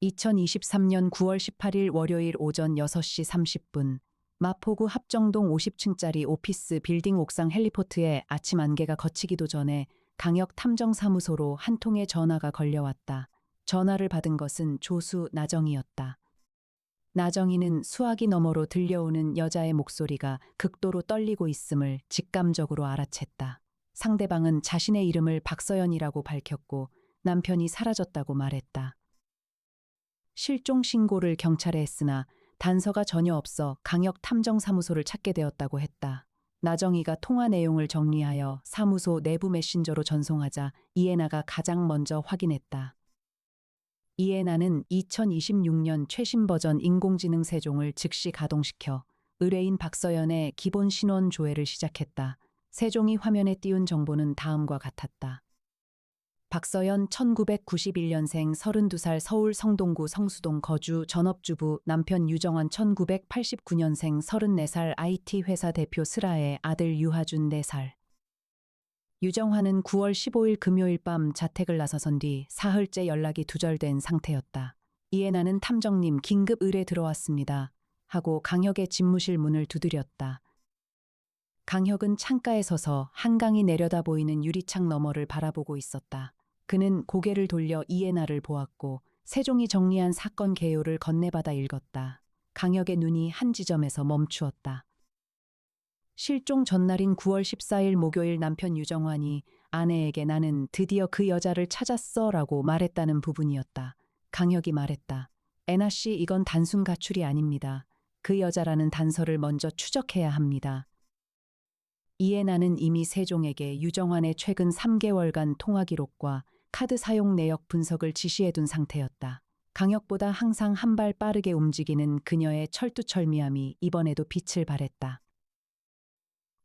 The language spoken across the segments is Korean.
2023년 9월 18일 월요일 오전 6시 30분 마포구 합정동 50층짜리 오피스 빌딩 옥상 헬리포트에 아침 안개가 걷히기도 전에 강역 탐정사무소로 한 통의 전화가 걸려왔다. 전화를 받은 것은 조수 나정이었다. 나정이는 수화기 너머로 들려오는 여자의 목소리가 극도로 떨리고 있음을 직감적으로 알아챘다. 상대방은 자신의 이름을 박서연이라고 밝혔고 남편이 사라졌다고 말했다. 실종 신고를 경찰에 했으나 단서가 전혀 없어 강역 탐정사무소를 찾게 되었다고 했다. 나정이가 통화 내용을 정리하여 사무소 내부 메신저로 전송하자 이해나가 가장 먼저 확인했다. 이해나는 2026년 최신 버전 인공지능 세종을 즉시 가동시켜 의뢰인 박서연의 기본 신원 조회를 시작했다. 세종이 화면에 띄운 정보는 다음과 같았다. 박서연 1991년생 32살 서울 성동구 성수동 거주 전업주부, 남편 유정환 1989년생 34살 IT 회사 대표 슬아의 아들 유하준 4살. 유정환은 9월 15일 금요일 밤 자택을 나서선 뒤 사흘째 연락이 두절된 상태였다. 이해나는 탐정님 긴급 의뢰 들어왔습니다 하고 강혁의 집무실 문을 두드렸다. 강혁은 창가에 서서 한강이 내려다 보이는 유리창 너머를 바라보고 있었다. 그는 고개를 돌려 이해나를 보았고 세종이 정리한 사건 개요를 건네받아 읽었다. 강혁의 눈이 한 지점에서 멈추었다. 실종 전날인 9월 14일 목요일 남편 유정환이 아내에게 나는 드디어 그 여자를 찾았어 라고 말했다는 부분이었다. 강혁이 말했다. 애나 씨, 이건 단순 가출이 아닙니다. 그 여자라는 단서를 먼저 추적해야 합니다. 이해나는 이미 세종에게 유정환의 최근 3개월간 통화 기록과 카드 사용 내역 분석을 지시해둔 상태였다. 강혁보다 항상 한 발 빠르게 움직이는 그녀의 철두철미함이 이번에도 빛을 발했다.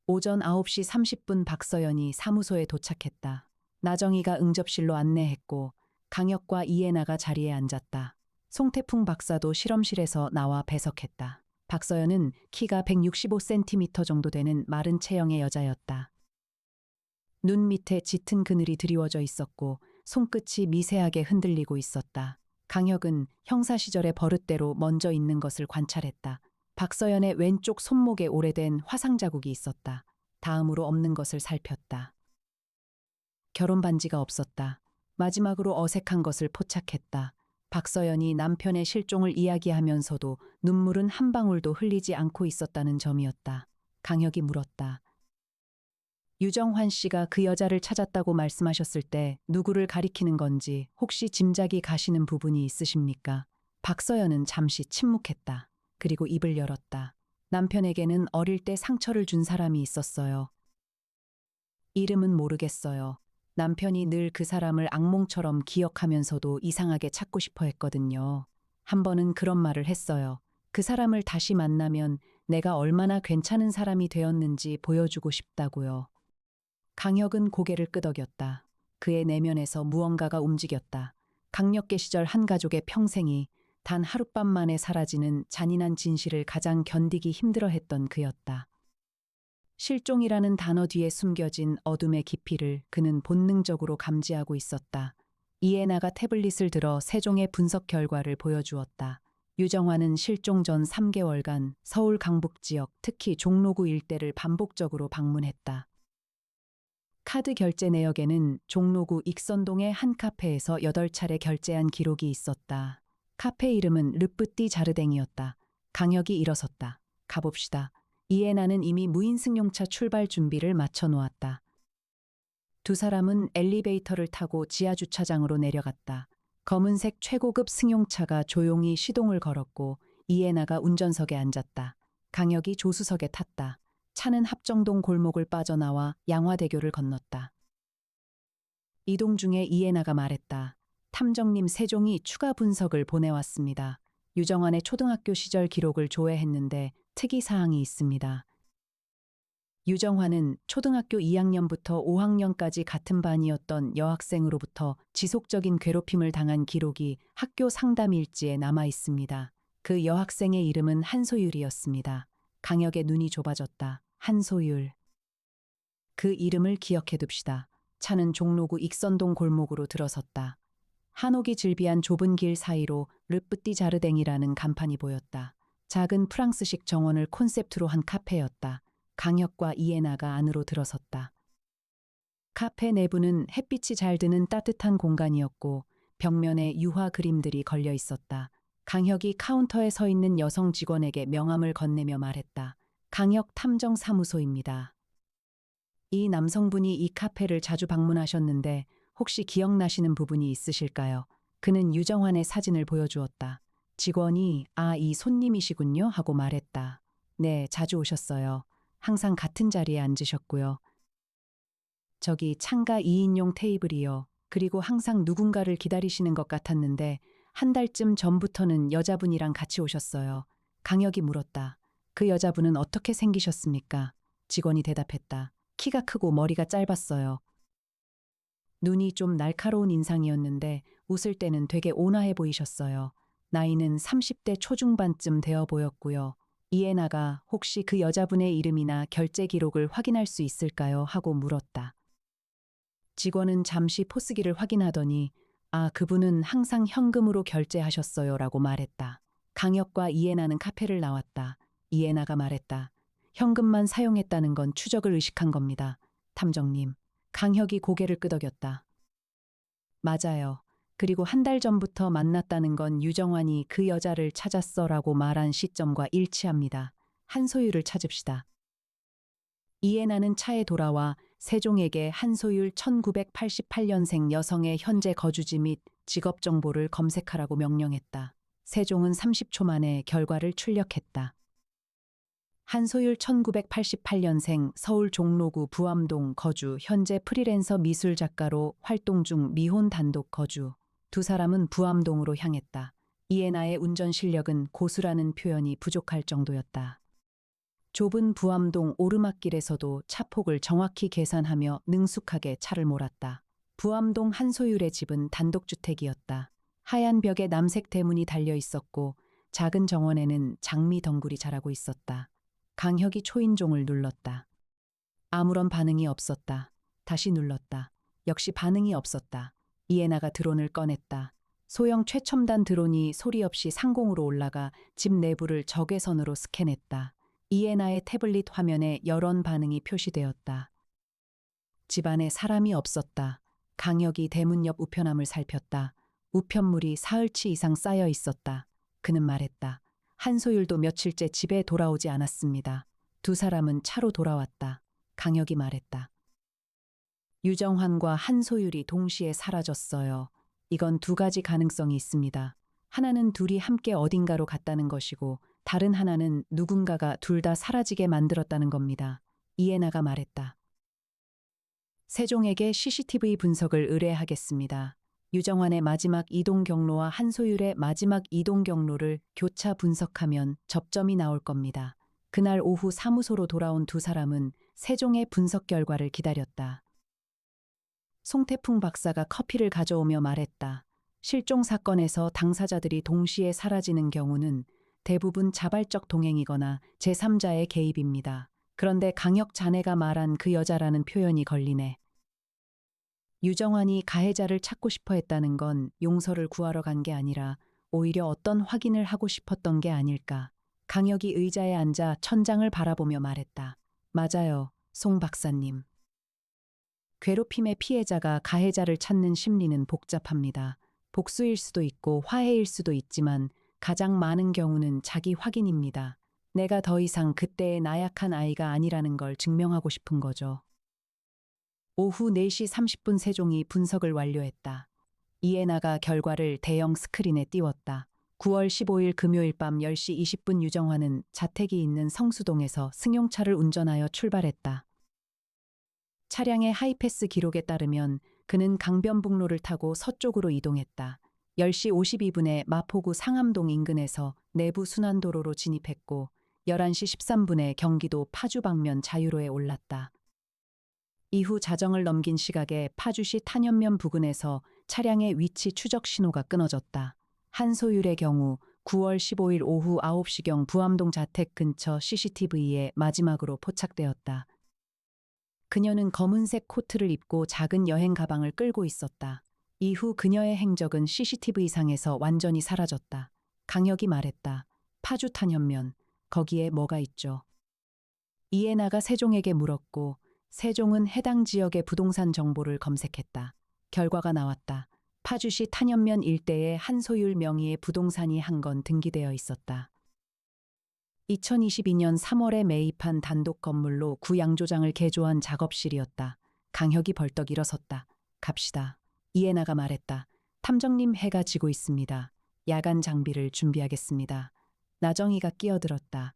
오전 9시 30분 박서연이 사무소에 도착했다. 나정이가 응접실로 안내했고 강혁과 이해나가 자리에 앉았다. 송태풍 박사도 실험실에서 나와 배석했다. 박서연은 키가 165cm 정도 되는 마른 체형의 여자였다. 눈 밑에 짙은 그늘이 드리워져 있었고 손끝이 미세하게 흔들리고 있었다. 강혁은 형사 시절의 버릇대로 먼저 있는 것을 관찰했다. 박서연의 왼쪽 손목에 오래된 화상 자국이 있었다. 다음으로 없는 것을 살폈다. 결혼 반지가 없었다. 마지막으로 어색한 것을 포착했다. 박서연이 남편의 실종을 이야기하면서도 눈물은 한 방울도 흘리지 않고 있었다는 점이었다. 강혁이 물었다. 유정환 씨가 그 여자를 찾았다고 말씀하셨을 때 누구를 가리키는 건지 혹시 짐작이 가시는 부분이 있으십니까? 박서연은 잠시 침묵했다. 그리고 입을 열었다. 남편에게는 어릴 때 상처를 준 사람이 있었어요. 이름은 모르겠어요. 남편이 늘 그 사람을 악몽처럼 기억하면서도 이상하게 찾고 싶어 했거든요. 한 번은 그런 말을 했어요. 그 사람을 다시 만나면 내가 얼마나 괜찮은 사람이 되었는지 보여주고 싶다고요. 강혁은 고개를 끄덕였다. 그의 내면에서 무언가가 움직였다. 강력계 시절 한 가족의 평생이 단 하룻밤 만에 사라지는 잔인한 진실을 가장 견디기 힘들어했던 그였다. 실종이라는 단어 뒤에 숨겨진 어둠의 깊이를 그는 본능적으로 감지하고 있었다. 이해나가 태블릿을 들어 세종의 분석 결과를 보여주었다. 유정환은 실종 전 3개월간 서울 강북 지역, 특히 종로구 일대를 반복적으로 방문했다. 카드 결제 내역에는 종로구 익선동의 한 카페에서 8차례 결제한 기록이 있었다. 카페 이름은 르뿌띠 자르댕이었다. 강혁이 일어섰다. 가봅시다. 이해나는 이미 무인 승용차 출발 준비를 마쳐 놓았다. 두 사람은 엘리베이터를 타고 지하 주차장으로 내려갔다. 검은색 최고급 승용차가 조용히 시동을 걸었고 이해나가 운전석에 앉았다. 강혁이 조수석에 탔다. 차는 합정동 골목을 빠져나와 양화대교를 건넜다. 이동 중에 이해나가 말했다. 탐정님, 세종이 추가 분석을 보내왔습니다. 유정환의 초등학교 시절 기록을 조회했는데 특이사항이 있습니다. 유정환은 초등학교 2학년부터 5학년까지 같은 반이었던 여학생으로부터 지속적인 괴롭힘을 당한 기록이 학교 상담 일지에 남아 있습니다. 그 여학생의 이름은 한소율이었습니다. 강혁의 눈이 좁아졌다. 한소율. 그 이름을 기억해둡시다. 차는 종로구 익선동 골목으로 들어섰다. 한옥이 즐비한 좁은 길 사이로 르뿌띠 자르댕이라는 간판이 보였다. 작은 프랑스식 정원을 콘셉트로 한 카페였다. 강혁과 이에나가 안으로 들어섰다. 카페 내부는 햇빛이 잘 드는 따뜻한 공간이었고 벽면에 유화 그림들이 걸려 있었다. 강혁이 카운터에 서 있는 여성 직원에게 명함을 건네며 말했다. 강혁 탐정사무소입니다. 이 남성분이 이 카페를 자주 방문하셨는데 혹시 기억나시는 부분이 있으실까요? 그는 유정환의 사진을 보여주었다. 직원이 이 손님이시군요 하고 말했다. 네, 자주 오셨어요. 항상 같은 자리에 앉으셨고요. 저기 창가 2인용 테이블이요. 그리고 항상 누군가를 기다리시는 것 같았는데 한 달쯤 전부터는 여자분이랑 같이 오셨어요. 강혁이 물었다. 그 여자분은 어떻게 생기셨습니까? 직원이 대답했다. 키가 크고 머리가 짧았어요. 눈이 좀 날카로운 인상이었는데 웃을 때는 되게 온화해 보이셨어요. 나이는 30대 초중반쯤 되어 보였고요. 이에나가 혹시 그 여자분의 이름이나 결제 기록을 확인할 수 있을까요? 하고 물었다. 직원은 잠시 포스기를 확인하더니 그분은 항상 현금으로 결제하셨어요 라고 말했다. 강혁과 이에나는 카페를 나왔다. 이에나가 말했다. 현금만 사용했다는 건 추적을 의식한 겁니다. 탐정님. 강혁이 고개를 끄덕였다. 맞아요. 그리고 한 달 전부터 만났다는 건 유정환이 그 여자를 찾았어라고 말한 시점과 일치합니다. 한소율을 찾읍시다. 이에나는 차에 돌아와 세종에게 한소율 1988년생 여성의 현재 거주지 및 직업 정보를 검색하라고 명령했다. 세종은 30초 만에 결과를 출력했다. 한소율 1988년생 서울 종로구 부암동 거주, 현재 프리랜서 미술 작가로 활동 중, 미혼 단독 거주. 두 사람은 부암동으로 향했다. 이에나의 운전 실력은 고수라는 표현이 부족할 정도였다. 좁은 부암동 오르막길에서도 차폭을 정확히 계산하며 능숙하게 차를 몰았다. 부암동 한소율의 집은 단독주택이었다. 하얀 벽에 남색 대문이 달려 있었고 작은 정원에는 장미 덩굴이 자라고 있었다. 강혁이 초인종을 눌렀다. 아무런 반응이 없었다. 다시 눌렀다. 역시 반응이 없었다. 이에나가 드론을 꺼냈다. 소형 최첨단 드론이 소리 없이 상공으로 올라가 집 내부를 적외선으로 스캔했다. 이에나의 태블릿 화면에 열원 반응이 표시되었다. 집 안에 사람이 없었다. 강혁이 대문 옆 우편함을 살폈다. 우편물이 사흘치 이상 쌓여 있었다. 그는 말했다. 한소율도 며칠째 집에 돌아오지 않았습니다. 두 사람은 차로 돌아왔다. 강혁이 말했다. 유정환과 한소율이 동시에 사라졌어요. 이건 두 가지 가능성이 있습니다. 하나는 둘이 함께 어딘가로 갔다는 것이고 다른 하나는 누군가가 둘 다 사라지게 만들었다는 겁니다. 이에나가 말했다. 세종에게 CCTV 분석을 의뢰하겠습니다. 유정환의 마지막 이동 경로와 한소율의 마지막 이동 경로를 교차 분석하면 접점이 나올 겁니다. 그날 오후 사무소로 돌아온 두 사람은 세종의 분석 결과를 기다렸다. 송태풍 박사가 커피를 가져오며 말했다. 실종 사건에서 당사자들이 동시에 사라지는 경우는 대부분 자발적 동행이거나 제3자의 개입입니다. 그런데 강혁 자네가 말한 그 여자라는 표현이 걸리네. 유정환이 가해자를 찾고 싶어 했다는 건 용서를 구하러 간 게 아니라 오히려 어떤 확인을 하고 싶었던 게 아닐까. 강혁이 의자에 앉아 천장을 바라보며 말했다. 맞아요, 송 박사님. 괴롭힘의 피해자가 가해자를 찾는 심리는 복잡합니다. 복수일 수도 있고 화해일 수도 있지만 가장 많은 경우는 자기 확인입니다. 내가 더 이상 그때의 나약한 아이가 아니라는 걸 증명하고 싶은 거죠. 오후 4시 30분 세종이 분석을 완료했다. 이에나가 결과를 대형 스크린에 띄웠다. 9월 15일 금요일 밤 10시 20분 유정환은 자택이 있는 성수동에서 승용차를 운전하여 출발했다. 차량의 하이패스 기록에 따르면 그는 강변북로를 타고 서쪽으로 이동했다. 10시 52분에 마포구 상암동 인근에서 내부 순환도로로 진입했고 11시 13분에 경기도 파주 방면 자유로에 올랐다. 이후 자정을 넘긴 시각에 파주시 탄현면 부근에서 차량의 위치 추적 신호가 끊어졌다. 한소율의 경우 9월 15일 오후 9시경 부암동 자택 근처 CCTV에 마지막으로 포착되었다. 그녀는 검은색 코트를 입고 작은 여행 가방을 끌고 있었다. 이후 그녀의 행적은 CCTV상에서 완전히 사라졌다. 강혁이 말했다. 파주 탄현면, 거기에 뭐가 있죠? 이해나가 세종에게 물었고 세종은 해당 지역의 부동산 정보를 검색했다. 결과가 나왔다. 파주시 탄현면 일대에 한소율 명의의 부동산이 한 건 등기되어 있었다. 2022년 3월에 매입한 단독 건물로 구 양조장을 개조한 작업실이었다. 강혁이 벌떡 일어섰다. 갑시다. 이해나가 말했다. 탐정님, 해가 지고 있습니다. 야간 장비를 준비하겠습니다. 나정희가 끼어들었다.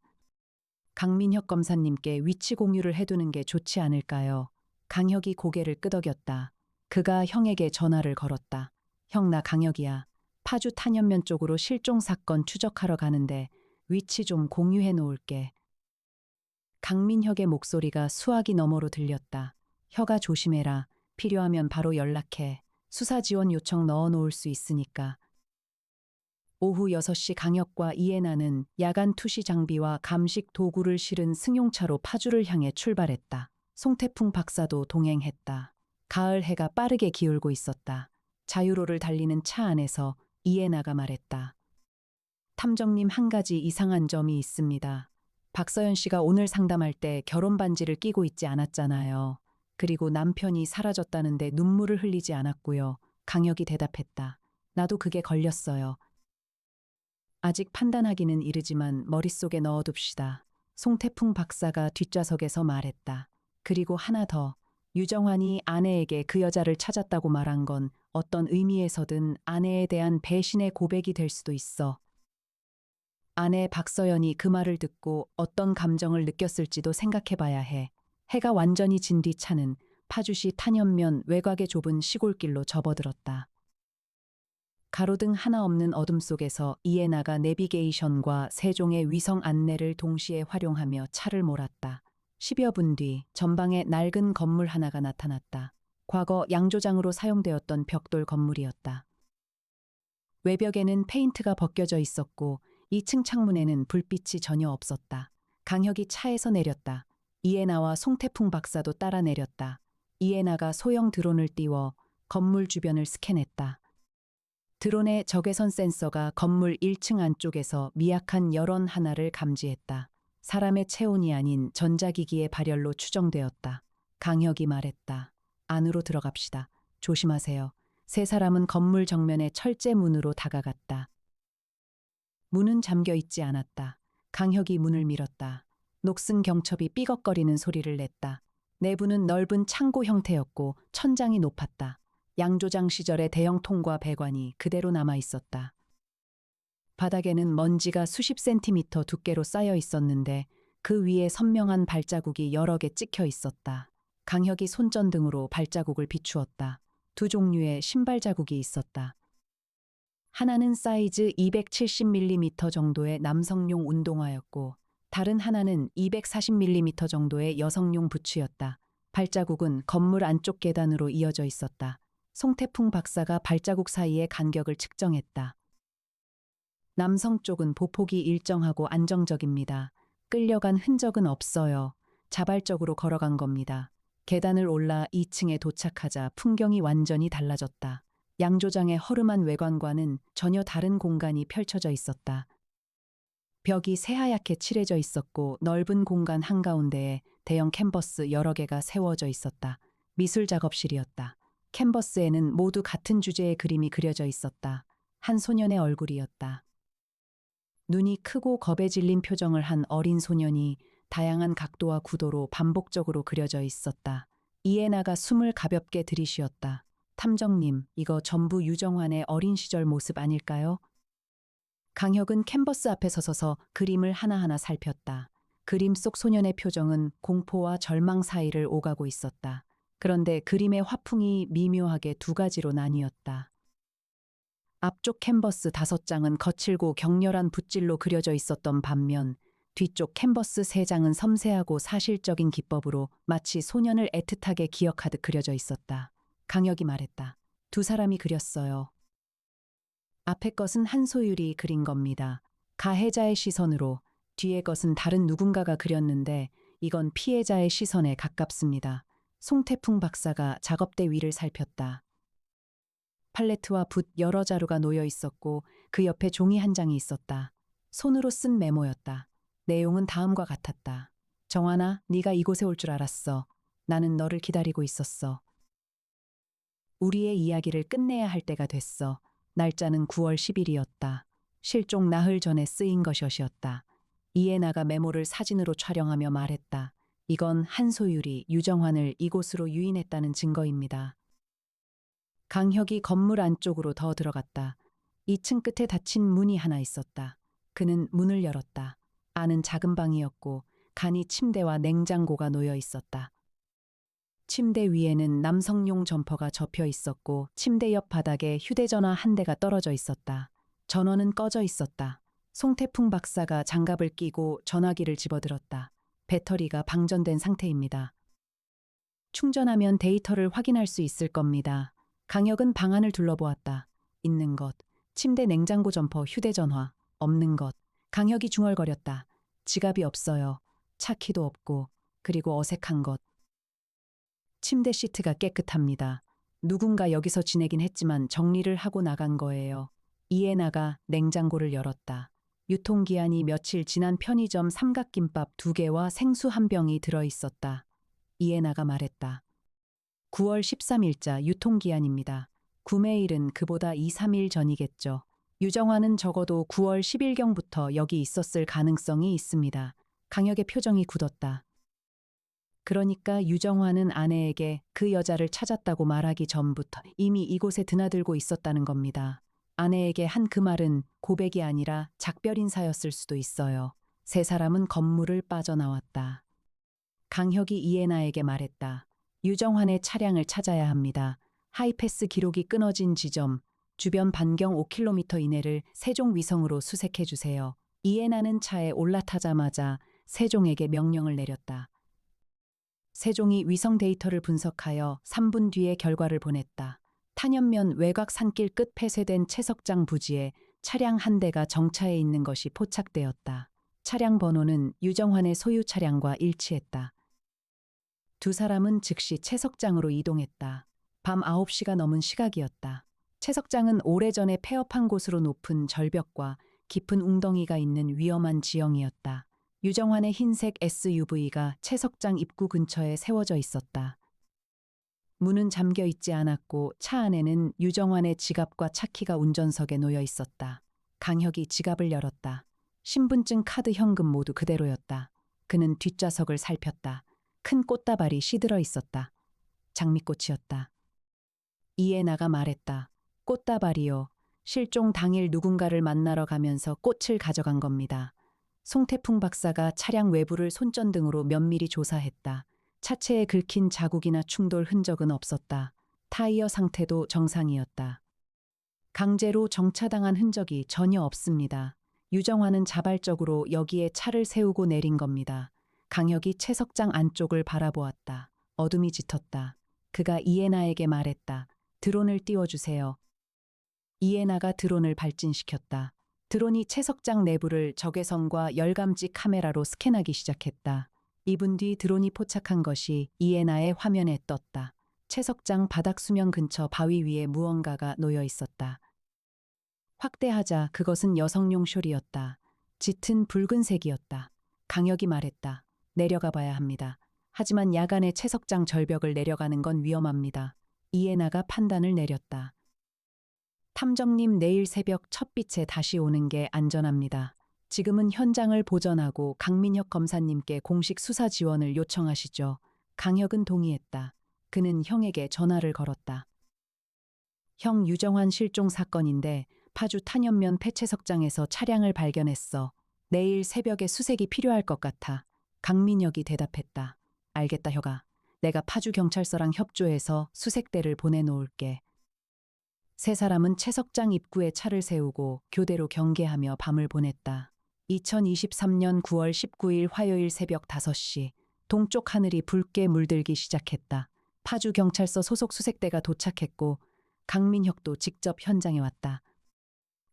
강민혁 검사님께 위치 공유를 해두는 게 좋지 않을까요? 강혁이 고개를 끄덕였다. 그가 형에게 전화를 걸었다. 형, 나 강혁이야. 파주 탄현면 쪽으로 실종 사건 추적하러 가는데 위치 좀 공유해 놓을게. 강민혁의 목소리가 수화기 너머로 들렸다. 혁아, 조심해라. 필요하면 바로 연락해. 수사 지원 요청 넣어 놓을 수 있으니까. 오후 6시 강혁과 이해나는 야간 투시 장비와 감식 도구를 실은 승용차로 파주를 향해 출발했다. 송태풍 박사도 동행했다. 가을 해가 빠르게 기울고 있었다. 자유로를 달리는 차 안에서 이해나가 말했다. 탐정님, 한 가지 이상한 점이 있습니다. 박서연 씨가 오늘 상담할 때 결혼 반지를 끼고 있지 않았잖아요. 그리고 남편이 사라졌다는데 눈물을 흘리지 않았고요. 강혁이 대답했다. 나도 그게 걸렸어요. 아직 판단하기는 이르지만 머릿속에 넣어둡시다. 송태풍 박사가 뒷좌석에서 말했다. 그리고 하나 더. 유정환이 아내에게 그 여자를 찾았다고 말한 건 어떤 의미에서든 아내에 대한 배신의 고백이 될 수도 있어. 아내 박서연이 그 말을 듣고 어떤 감정을 느꼈을지도 생각해봐야 해. 해가 완전히 진 뒤 차는 파주시 탄현면 외곽의 좁은 시골길로 접어들었다. 가로등 하나 없는 어둠 속에서 이해나가 내비게이션과 세종의 위성 안내를 동시에 활용하며 차를 몰았다. 10여 분 뒤 전방에 낡은 건물 하나가 나타났다. 과거 양조장으로 사용되었던 벽돌 건물이었다. 외벽에는 페인트가 벗겨져 있었고 2층 창문에는 불빛이 전혀 없었다. 강혁이 차에서 내렸다. 이해나와 송태풍 박사도 따라 내렸다. 이해나가 소형 드론을 띄워 건물 주변을 스캔했다. 드론의 적외선 센서가 건물 1층 안쪽에서 미약한 열원 하나를 감지했다. 사람의 체온이 아닌 전자기기의 발열로 추정되었다. 강혁이 말했다. 안으로 들어갑시다. 조심하세요. 세 사람은 건물 정면의 철제 문으로 다가갔다. 문은 잠겨 있지 않았다. 강혁이 문을 밀었다. 녹슨 경첩이 삐걱거리는 소리를 냈다. 내부는 넓은 창고 형태였고 천장이 높았다. 양조장 시절의 대형 통과 배관이 그대로 남아 있었다. 바닥에는 먼지가 수십 센티미터 두께로 쌓여 있었는데 그 위에 선명한 발자국이 여러 개 찍혀 있었다. 강혁이 손전등으로 발자국을 비추었다. 두 종류의 신발 자국이 있었다. 하나는 사이즈 270mm 정도의 남성용 운동화였고 다른 하나는 240mm 정도의 여성용 부츠였다. 발자국은 건물 안쪽 계단으로 이어져 있었다. 송태풍 박사가 발자국 사이의 간격을 측정했다. 남성 쪽은 보폭이 일정하고 안정적입니다. 끌려간 흔적은 없어요. 자발적으로 걸어간 겁니다. 계단을 올라 2층에 도착하자 풍경이 완전히 달라졌다. 양조장의 허름한 외관과는 전혀 다른 공간이 펼쳐져 있었다. 벽이 새하얗게 칠해져 있었고 넓은 공간 한가운데에 대형 캔버스 여러 개가 세워져 있었다. 미술 작업실이었다. 캔버스에는 모두 같은 주제의 그림이 그려져 있었다. 한 소년의 얼굴이었다. 눈이 크고 겁에 질린 표정을 한 어린 소년이 다양한 각도와 구도로 반복적으로 그려져 있었다. 이해나가 숨을 가볍게 들이쉬었다. 탐정님, 이거 전부 유정환의 어린 시절 모습 아닐까요? 강혁은 캔버스 앞에 서서 그림을 하나하나 살폈다. 그림 속 소년의 표정은 공포와 절망 사이를 오가고 있었다. 그런데 그림의 화풍이 미묘하게 두 가지로 나뉘었다. 앞쪽 캔버스 5장은 거칠고 격렬한 붓질로 그려져 있었던 반면 뒤쪽 캔버스 3장은 섬세하고 사실적인 기법으로 마치 소년을 애틋하게 기억하듯 그려져 있었다. 강혁이 말했다. 두 사람이 그렸어요. 앞에 것은 한소율이 그린 겁니다. 가해자의 시선으로, 뒤에 것은 다른 누군가가 그렸는데 이건 피해자의 시선에 가깝습니다. 송태풍 박사가 작업대 위를 살폈다. 팔레트와 붓 여러 자루가 놓여 있었고 그 옆에 종이 한 장이 있었다. 손으로 쓴 메모였다. 내용은 다음과 같았다. 정환아, 네가 이곳에 올 줄 알았어. 나는 너를 기다리고 있었어. 우리의 이야기를 끝내야 할 때가 됐어. 날짜는 9월 10일이었다. 실종 나흘 전에 쓰인 것이었다. 이해나가 메모를 사진으로 촬영하며 말했다. 이건 한소율이 유정환을 이곳으로 유인했다는 증거입니다. 강혁이 건물 안쪽으로 더 들어갔다. 2층 끝에 닫힌 문이 하나 있었다. 그는 문을 열었다. 안은 작은 방이었고 간이 침대와 냉장고가 놓여 있었다. 침대 위에는 남성용 점퍼가 접혀 있었고 침대 옆 바닥에 휴대전화 한 대가 떨어져 있었다. 전원은 꺼져 있었다. 송태풍 박사가 장갑을 끼고 전화기를 집어들었다. 배터리가 방전된 상태입니다. 충전하면 데이터를 확인할 수 있을 겁니다. 강혁은 방안을 둘러보았다. 있는 것, 침대 냉장고 점퍼 휴대전화, 없는 것. 강혁이 중얼거렸다. 지갑이 없어요. 차키도 없고, 그리고 어색한 것. 침대 시트가 깨끗합니다. 누군가 여기서 지내긴 했지만 정리를 하고 나간 거예요. 이해나가 냉장고를 열었다. 유통기한이 며칠 지난 편의점 삼각김밥 2개와 생수 한 병이 들어있었다. 이해나가 말했다. 9월 13일자 유통기한입니다. 구매일은 그보다 2, 3일 전이겠죠. 유정환은 적어도 9월 10일경부터 여기 있었을 가능성이 있습니다. 강혁의 표정이 굳었다. 그러니까 유정환은 아내에게 그 여자를 찾았다고 말하기 전부터 이미 이곳에 드나들고 있었다는 겁니다. 아내에게 한 그 말은 고백이 아니라 작별 인사였을 수도 있어요. 세 사람은 건물을 빠져나왔다. 강혁이 이해나에게 말했다. 유정환의 차량을 찾아야 합니다. 하이패스 기록이 끊어진 지점, 주변 반경 5km 이내를 세종 위성으로 수색해 주세요. 이해나는 차에 올라타자마자 세종에게 명령을 내렸다. 세종이 위성 데이터를 분석하여 3분 뒤에 결과를 보냈다. 탄현면 외곽 산길 끝 폐쇄된 채석장 부지에 차량 한 대가 정차해 있는 것이 포착되었다. 차량 번호는 유정환의 소유 차량과 일치했다. 두 사람은 즉시 채석장으로 이동했다. 밤 9시가 넘은 시각이었다. 채석장은 오래전에 폐업한 곳으로 높은 절벽과 깊은 웅덩이가 있는 위험한 지형이었다. 유정환의 흰색 SUV가 채석장 입구 근처에 세워져 있었다. 문은 잠겨 있지 않았고 차 안에는 유정환의 지갑과 차키가 운전석에 놓여 있었다. 강혁이 지갑을 열었다. 신분증, 카드, 현금 모두 그대로였다. 그는 뒷좌석을 살폈다. 큰 꽃다발이 시들어 있었다. 장미꽃이었다. 이해나가 말했다. 꽃다발이요. 실종 당일 누군가를 만나러 가면서 꽃을 가져간 겁니다. 송태풍 박사가 차량 외부를 손전등으로 면밀히 조사했다. 차체에 긁힌 자국이나 충돌 흔적은 없었다. 타이어 상태도 정상이었다. 강제로 정차당한 흔적이 전혀 없습니다. 유정환은 자발적으로 여기에 차를 세우고 내린 겁니다. 강혁이 채석장 안쪽을 바라보았다. 어둠이 짙었다. 그가 이해나에게 말했다. 드론을 띄워주세요. 이해나가 드론을 발진시켰다. 드론이 채석장 내부를 적외선과 열감지 카메라로 스캔하기 시작했다. 2분 뒤 드론이 포착한 것이 이해나의 화면에 떴다. 채석장 바닥 수면 근처 바위 위에 무언가가 놓여 있었다. 확대하자 그것은 여성용 숄이었다. 짙은 붉은색이었다. 강혁이 말했다. 내려가 봐야 합니다. 하지만 야간에 채석장 절벽을 내려가는 건 위험합니다. 이해나가 판단을 내렸다. 탐정님, 내일 새벽 첫빛에 다시 오는 게 안전합니다. 지금은 현장을 보전하고 강민혁 검사님께 공식 수사 지원을 요청하시죠. 강혁은 동의했다. 그는 형에게 전화를 걸었다. 형, 유정환 실종 사건인데 파주 탄현면 폐채석장에서 차량을 발견했어. 내일 새벽에 수색이 필요할 것 같아. 강민혁이 대답했다. 알겠다, 혁아. 내가 파주 경찰서랑 협조해서 수색대를 보내놓을게. 세 사람은 채석장 입구에 차를 세우고 교대로 경계하며 밤을 보냈다. 2023년 9월 19일 화요일 새벽 5시, 동쪽 하늘이 붉게 물들기 시작했다. 파주 경찰서 소속 수색대가 도착했고 강민혁도 직접 현장에 왔다.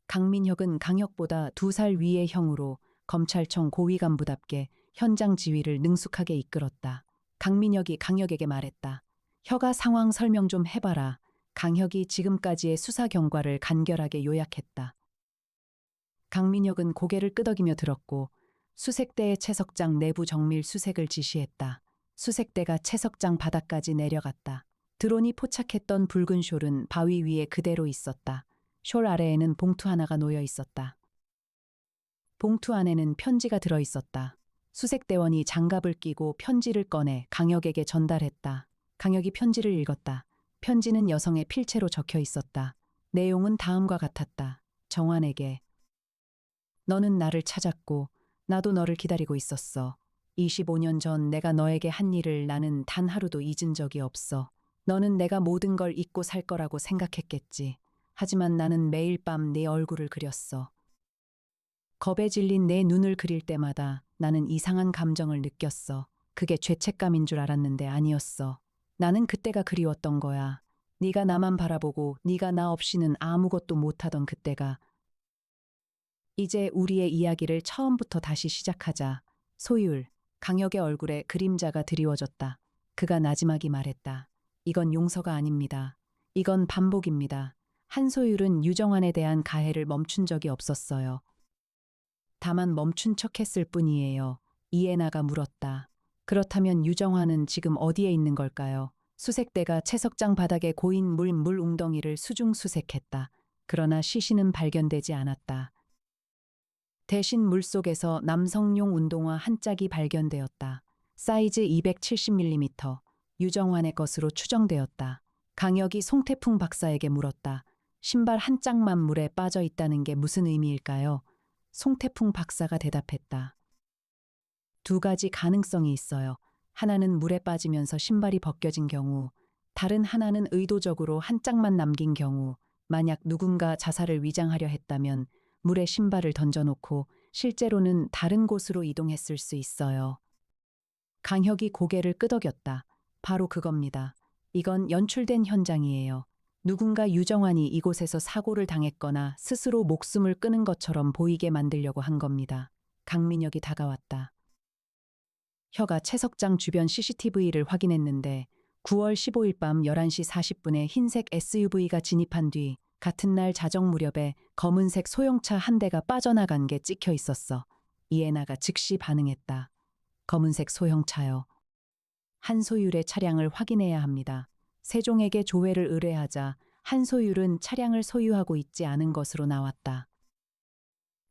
강민혁은 강혁보다 2살 위의 형으로 검찰청 고위 간부답게 현장 지휘를 능숙하게 이끌었다. 강민혁이 강혁에게 말했다. 혁아, 상황 설명 좀 해봐라. 강혁이 지금까지의 수사 경과를 간결하게 요약했다. 강민혁은 고개를 끄덕이며 들었고 수색대의 채석장 내부 정밀 수색을 지시했다. 수색대가 채석장 바닥까지 내려갔다. 드론이 포착했던 붉은 숄은 바위 위에 그대로 있었다. 숄 아래에는 봉투 하나가 놓여 있었다. 봉투 안에는 편지가 들어 있었다. 수색대원이 장갑을 끼고 편지를 꺼내 강혁에게 전달했다. 강혁이 편지를 읽었다. 편지는 여성의 필체로 적혀 있었다. 내용은 다음과 같았다. 정환에게. 너는 나를 찾았고 나도 너를 기다리고 있었어. 25년 전 내가 너에게 한 일을 나는 단 하루도 잊은 적이 없어. 너는 내가 모든 걸 잊고 살 거라고 생각했겠지. 하지만 나는 매일 밤 네 얼굴을 그렸어. 겁에 질린 내 눈을 그릴 때마다 나는 이상한 감정을 느꼈어. 그게 죄책감인 줄 알았는데 아니었어. 나는 그때가 그리웠던 거야. 네가 나만 바라보고 네가 나 없이는 아무것도 못하던 그때가. 이제 우리의 이야기를 처음부터 다시 시작하자. 소율, 강혁의 얼굴에 그림자가 드리워졌다. 그가 나지막이 말했다. 이건 용서가 아닙니다. 이건 반복입니다. 한소율은 유정환에 대한 가해를 멈춘 적이 없었어요. 다만 멈춘 척했을 뿐이에요. 이해나가 물었다. 그렇다면 유정환은 지금 어디에 있는 걸까요? 수색대가 채석장 바닥에 고인 물 웅덩이를 수중 수색했다. 그러나 시신은 발견되지 않았다. 대신 물속에서 남성용 운동화 한 짝이 발견되었다. 사이즈 270mm, 유정환의 것으로 추정되었다. 강혁이 송태풍 박사에게 물었다. 신발 한 짝만 물에 빠져 있다는 게 무슨 의미일까요? 송태풍 박사가 대답했다. 두 가지 가능성이 있어요. 하나는 물에 빠지면서 신발이 벗겨진 경우, 다른 하나는 의도적으로 한 짝만 남긴 경우, 만약 누군가 자살을 위장하려 했다면 물에 신발을 던져놓고 실제로는 다른 곳으로 이동했을 수 있어요. 강혁이 고개를 끄덕였다. 바로 그겁니다. 이건 연출된 현장이에요. 누군가 유정환이 이곳에서 사고를 당했거나 스스로 목숨을 끊은 것처럼 보이게 만들려고 한 겁니다. 강민혁이 다가왔다. 혀가 채석장 주변 CCTV를 확인했는데 9월 15일 밤 11시 40분에 흰색 SUV가 진입한 뒤 같은 날 자정 무렵에 검은색 소형차 한 대가 빠져나간 게 찍혀 있었어. 이해나가 즉시 반응했다. 검은색 소형차요. 한소율의 차량을 확인해야 합니다. 세종에게 조회를 의뢰하자 한소율은 차량을 소유하고 있지 않은 것으로 나왔다.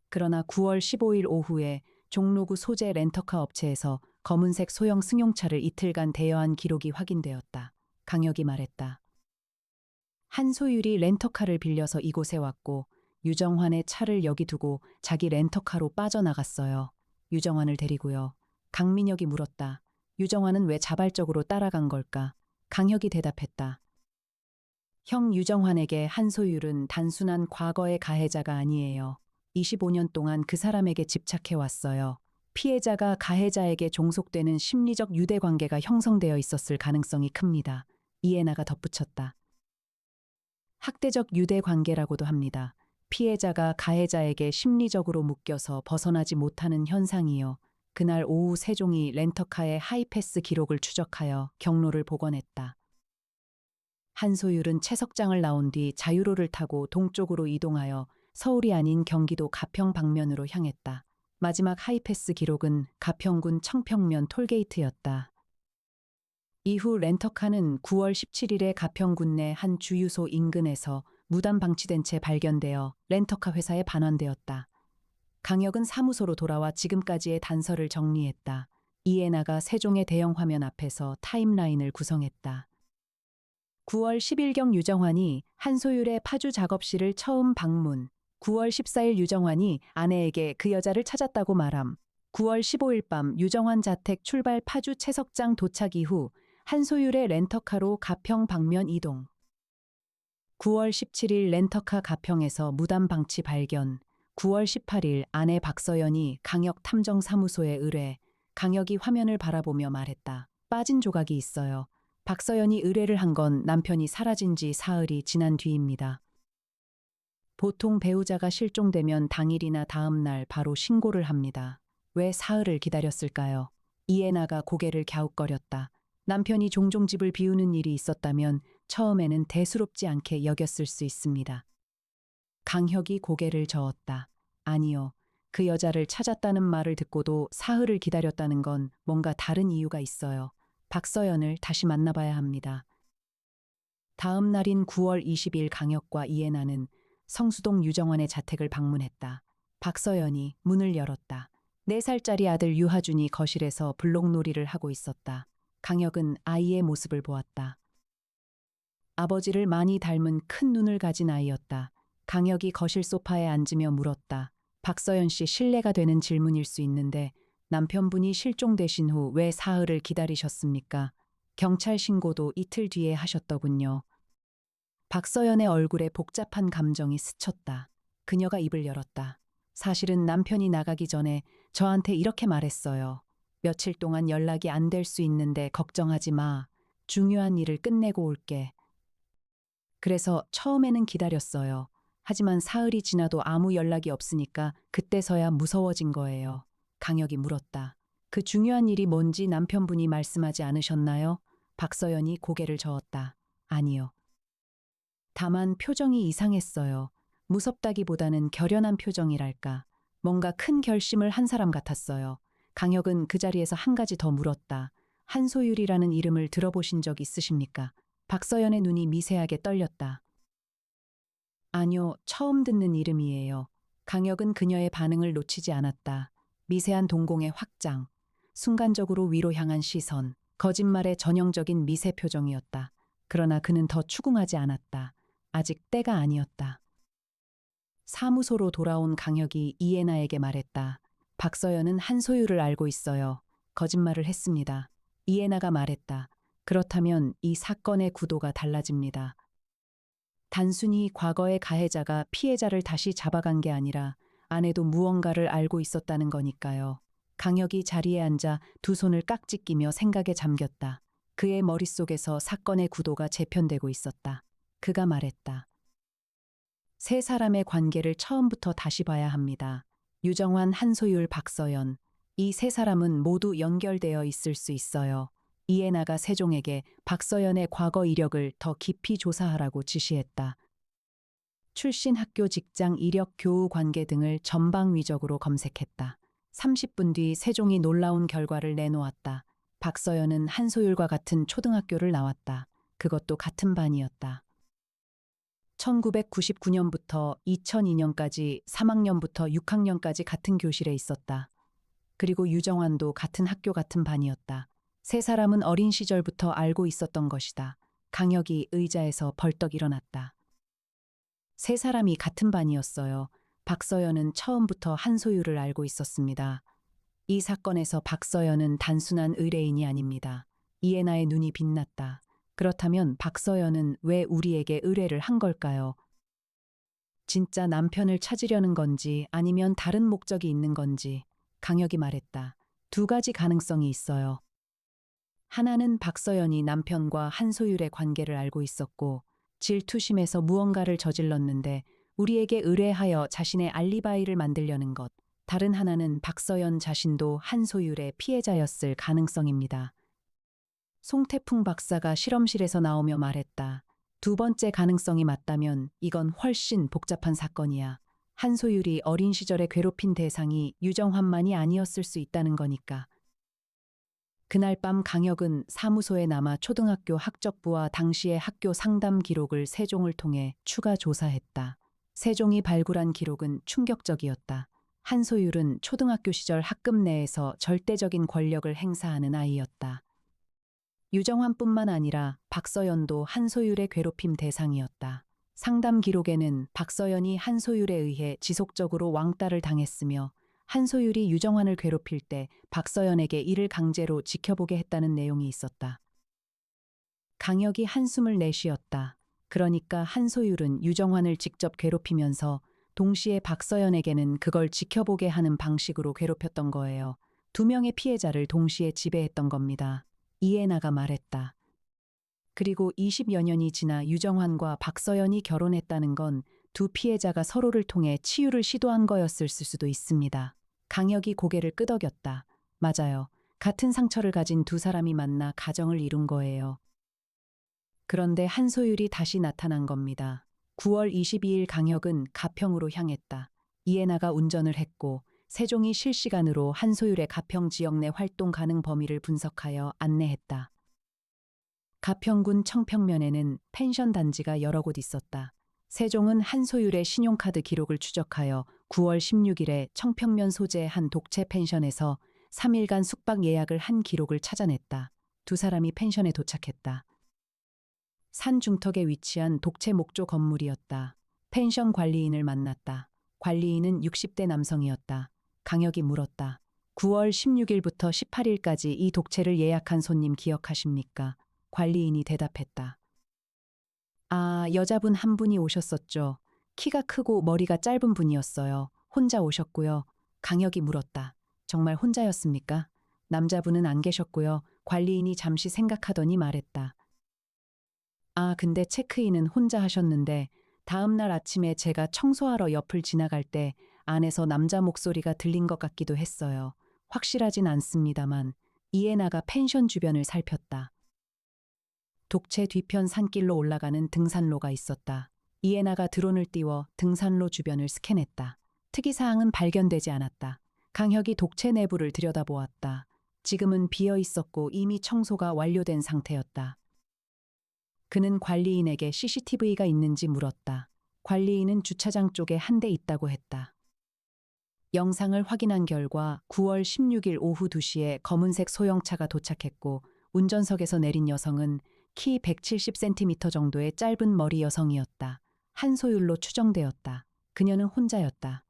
그러나 9월 15일 오후에 종로구 소재 렌터카 업체에서 검은색 소형 승용차를 이틀간 대여한 기록이 확인되었다. 강혁이 말했다. 한소율이 렌터카를 빌려서 이곳에 왔고 유정환의 차를 여기 두고 자기 렌터카로 빠져나갔어요. 유정환을 데리고요. 강민혁이 물었다. 유정환은 왜 자발적으로 따라간 걸까? 강혁이 대답했다. 형 유정환에게 한소율은 단순한 과거의 가해자가 아니에요. 25년 동안 그 사람에게 집착해 왔어요. 피해자가 가해자에게 종속되는 심리적 유대 관계가 형성되어 있었을 가능성이 큽니다. 이해나가 덧붙였다. 학대적 유대 관계라고도 합니다. 피해자가 가해자에게 심리적으로 묶여서 벗어나지 못하는 현상이요. 그날 오후 세종이 렌터카의 하이패스 기록을 추적하여 경로를 복원했다. 한소율은 채석장을 나온 뒤 자유로를 타고 동쪽으로 이동하여 서울이 아닌 경기도 가평 방면으로 향했다. 마지막 하이패스 기록은 가평군 청평면 톨게이트였다. 이후 렌터카는 9월 17일에 가평군 내 한 주유소 인근에서 무단 방치된 채 발견되어 렌터카 회사에 반환되었다. 강혁은 사무소로 돌아와 지금까지의 단서를 정리했다. 이해나가 세종의 대형 화면 앞에서 타임라인을 구성했다. 9월 10일경 유정환이 한소율의 파주 작업실을 처음 방문. 9월 14일 유정환이 아내에게 그 여자를 찾았다고 말함. 9월 15일 밤 유정환 자택 출발 파주 채석장 도착 이후 한소율의 렌터카로 가평 방면 이동. 9월 17일 렌터카 가평에서 무단 방치 발견. 9월 18일 아내 박서연이 강혁 탐정사무소에 의뢰. 강혁이 화면을 바라보며 말했다. 빠진 조각이 있어요. 박서연이 의뢰를 한 건 남편이 사라진 지 사흘이 지난 뒤입니다. 보통 배우자가 실종되면 당일이나 다음 날 바로 신고를 합니다. 왜 사흘을 기다렸을까요? 이해나가 고개를 갸웃거렸다. 남편이 종종 집을 비우는 일이 있었다면 처음에는 대수롭지 않게 여겼을 수 있습니다. 강혁이 고개를 저었다. 아니요. 그 여자를 찾았다는 말을 듣고도 사흘을 기다렸다는 건 뭔가 다른 이유가 있어요. 박서연을 다시 만나봐야 합니다. 다음 날인 9월 20일 강혁과 이해나는 성수동 유정환의 자택을 방문했다. 박서연이 문을 열었다. 4살짜리 아들 유하준이 거실에서 블록놀이를 하고 있었다. 강혁은 아이의 모습을 보았다. 아버지를 많이 닮은 큰 눈을 가진 아이였다. 강혁이 거실 소파에 앉으며 물었다. 박서연 씨, 실례가 되는 질문일 수 있는데 남편분이 실종되신 후 왜 사흘을 기다리셨습니까? 경찰 신고도 이틀 뒤에 하셨더군요. 박서연의 얼굴에 복잡한 감정이 스쳤다. 그녀가 입을 열었다. 사실은 남편이 나가기 전에 저한테 이렇게 말했어요. 며칠 동안 연락이 안 될 수 있는데 걱정하지 마. 중요한 일을 끝내고 올게. 그래서 처음에는 기다렸어요. 하지만 사흘이 지나도 아무 연락이 없으니까 그때서야 무서워진 거예요. 강혁이 물었다. 그 중요한 일이 뭔지 남편분이 말씀하지 않으셨나요? 박서연이 고개를 저었다. 아니요. 다만 표정이 이상했어요. 무섭다기보다는 결연한 표정이랄까. 뭔가 큰 결심을 한 사람 같았어요. 강혁은 그 자리에서 한 가지 더 물었다. 한소율이라는 이름을 들어보신 적 있으십니까? 박서연의 눈이 미세하게 떨렸다. 아니요, 처음 듣는 이름이에요. 강혁은 그녀의 반응을 놓치지 않았다. 미세한 동공의 확장, 순간적으로 위로 향한 시선, 거짓말의 전형적인 미세 표정이었다. 그러나 그는 더 추궁하지 않았다. 아직 때가 아니었다. 사무소로 돌아온 강혁이 이해나에게 말했다. 박서연은 한소유를 알고 있어요. 거짓말을 했습니다. 이해나가 말했다. 그렇다면 이 사건의 구도가 달라집니다. 단순히 과거의 가해자가 피해자를 다시 잡아간 게 아니라 아내도 무언가를 알고 있었다는 거니까요. 강혁이 자리에 앉아 두 손을 깍지 끼며 생각에 잠겼다. 그의 머릿속에서 사건의 구도가 재편되고 있었다. 그가 말했다. 세 사람의 관계를 처음부터 다시 봐야 합니다. 유정환, 한소율, 박서연. 이 세 사람은 모두 연결되어 있을 수 있어요. 이해나가 세종에게 박서연의 과거 이력을 더 깊이 조사하라고 지시했다. 출신 학교, 직장, 이력, 교우 관계 등을 전방위적으로 검색했다. 30분 뒤 세종이 놀라운 결과를 내놓았다. 박서연은 한소율과 같은 초등학교를 나왔다. 그것도 같은 반이었다. 1999년부터 2002년까지 3학년부터 6학년까지 같은 교실에 있었다. 그리고 유정환도 같은 학교 같은 반이었다. 세 사람은 어린 시절부터 알고 있었던 것이다. 강혁이 의자에서 벌떡 일어났다. 세 사람이 같은 반이었어요. 박서연은 처음부터 한소율을 알고 있었습니다. 이 사건에서 박서연은 단순한 의뢰인이 아닙니다. 이해나의 눈이 빛났다. 그렇다면 박서연은 왜 우리에게 의뢰를 한 걸까요? 진짜 남편을 찾으려는 건지 아니면 다른 목적이 있는 건지 강혁이 말했다. 두 가지 가능성이 있어요. 하나는 박서연이 남편과 한소율의 관계를 알고 있었고 질투심에서 무언가를 저질렀는데 우리에게 의뢰하여 자신의 알리바이를 만들려는 것. 다른 하나는 박서연 자신도 한소율의 피해자였을 가능성입니다. 송태풍 박사가 실험실에서 나오며 말했다. 두 번째 가능성이 맞다면 이건 훨씬 복잡한 사건이야. 한소율이 어린 시절에 괴롭힌 대상이 유정환만이 아니었을 수 있다는 거니까. 그날 밤 강혁은 사무소에 남아 초등학교 학적부와 당시의 학교 상담 기록을 세종을 통해 추가 조사했다. 세종이 발굴한 기록은 충격적이었다. 한소율은 초등학교 시절 학급 내에서 절대적인 권력을 행사하는 아이였다. 유정환뿐만 아니라 박서연도 한소율의 괴롭힘 대상이었다. 상담 기록에는 박서연이 한소율에 의해 지속적으로 왕따를 당했으며 한소율이 유정환을 괴롭힐 때 박서연에게 이를 강제로 지켜보게 했다는 내용이 있었다. 강혁이 한숨을 내쉬었다. 그러니까 한소율은 유정환을 직접 괴롭히면서 동시에 박서연에게는 그걸 지켜보게 하는 방식으로 괴롭혔던 거예요. 두 명의 피해자를 동시에 지배했던 겁니다. 이해나가 말했다. 그리고 20여 년이 지나 유정환과 박서연이 결혼했다는 건 두 피해자가 서로를 통해 치유를 시도한 거였을 수도 있습니다. 강혁이 고개를 끄덕였다. 맞아요. 같은 상처를 가진 두 사람이 만나 가정을 이룬 거예요. 그런데 한소율이 다시 나타난 겁니다. 9월 22일 강혁은 가평으로 향했다. 이해나가 운전을 했고 세종이 실시간으로 한소율의 가평 지역 내 활동 가능 범위를 분석하여 안내했다. 가평군 청평면에는 펜션 단지가 여러 곳 있었다. 세종은 한소율의 신용카드 기록을 추적하여 9월 16일에 청평면 소재의 한 독채 펜션에서 3일간 숙박 예약을 한 기록을 찾아냈다. 두 사람이 펜션에 도착했다. 산 중턱에 위치한 독채 목조 건물이었다. 펜션 관리인을 만났다. 관리인은 60대 남성이었다. 강혁이 물었다. 9월 16일부터 18일까지 이 독채를 예약한 손님 기억하십니까? 관리인이 대답했다. 아, 여자분 한 분이 오셨었죠. 키가 크고 머리가 짧은 분이었어요. 혼자 오셨고요. 강혁이 물었다. 정말 혼자였습니까? 남자분은 안 계셨고요. 관리인이 잠시 생각하더니 말했다. 아, 근데 체크인은 혼자 하셨는데 다음 날 아침에 제가 청소하러 옆을 지나갈 때 안에서 남자 목소리가 들린 것 같기도 했어요. 확실하진 않습니다만 이해나가 펜션 주변을 살폈다. 독채 뒤편 산길로 올라가는 등산로가 있었다. 이해나가 드론을 띄워 등산로 주변을 스캔했다. 특이사항은 발견되지 않았다. 강혁이 독채 내부를 들여다보았다. 지금은 비어 있었고 이미 청소가 완료된 상태였다. 그는 관리인에게 CCTV가 있는지 물었다. 관리인은 주차장 쪽에 한 대 있다고 했다. 영상을 확인한 결과 9월 16일 오후 2시에 검은색 소형차가 도착했고 운전석에서 내린 여성은 키 170cm 정도의 짧은 머리 여성이었다. 한소율로 추정되었다. 그녀는 혼자였다.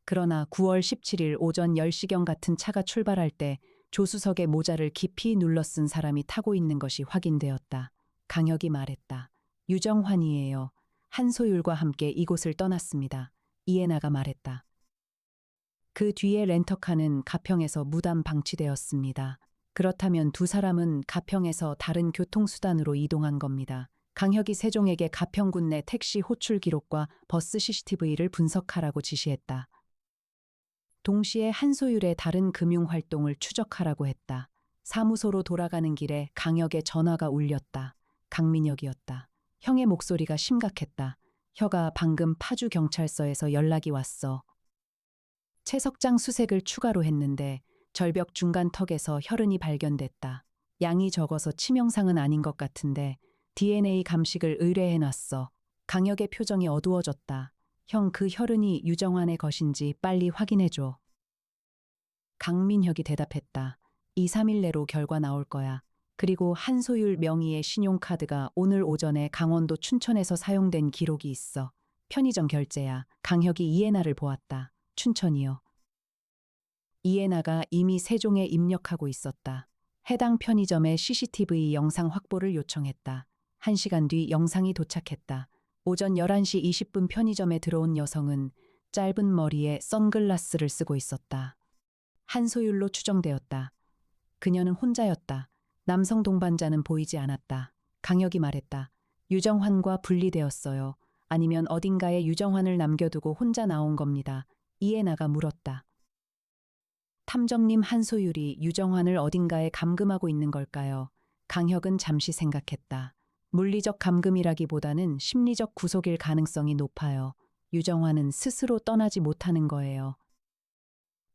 그러나 9월 17일 오전 10시경 같은 차가 출발할 때 조수석에 모자를 깊이 눌러 쓴 사람이 타고 있는 것이 확인되었다. 강혁이 말했다. 유정환이에요. 한소율과 함께 이곳을 떠났습니다. 이해나가 말했다. 그 뒤에 렌터카는 가평에서 무단 방치되었습니다. 그렇다면 두 사람은 가평에서 다른 교통수단으로 이동한 겁니다. 강혁이 세종에게 가평군 내 택시 호출 기록과 버스 CCTV를 분석하라고 지시했다. 동시에 한소율의 다른 금융활동을 추적하라고 했다. 사무소로 돌아가는 길에 강혁의 전화가 울렸다. 강민혁이었다. 형의 목소리가 심각했다. 혀가 방금 파주 경찰서에서 연락이 왔어. 채석장 수색을 추가로 했는데 절벽 중간 턱에서 혈흔이 발견됐다. 양이 적어서 치명상은 아닌 것 같은데 DNA 감식을 의뢰해놨어. 강혁의 표정이 어두워졌다. 형, 그 혈흔이 유정환의 것인지 빨리 확인해줘. 강민혁이 대답했다. 2, 3일 내로 결과 나올 거야. 그리고 한소율 명의의 신용카드가 오늘 오전에 강원도 춘천에서 사용된 기록이 있어. 편의점 결제야. 강혁이 이해나를 보았다. 춘천이요. 이해나가 이미 세종에 입력하고 있었다. 해당 편의점의 CCTV 영상 확보를 요청했다. 1시간 뒤 영상이 도착했다. 오전 11시 20분 편의점에 들어온 여성은 짧은 머리에 선글라스를 쓰고 있었다. 한소율로 추정되었다. 그녀는 혼자였다. 남성 동반자는 보이지 않았다. 강혁이 말했다. 유정환과 분리되었어요. 아니면 어딘가에 유정환을 남겨두고 혼자 나온 겁니다. 이해나가 물었다. 탐정님, 한소율이 유정환을 어딘가에 감금하고 있는 걸까요? 강혁은 잠시 생각했다. 물리적 감금이라기보다는 심리적 구속일 가능성이 높아요. 유정환은 스스로 떠나지 못하는 거예요.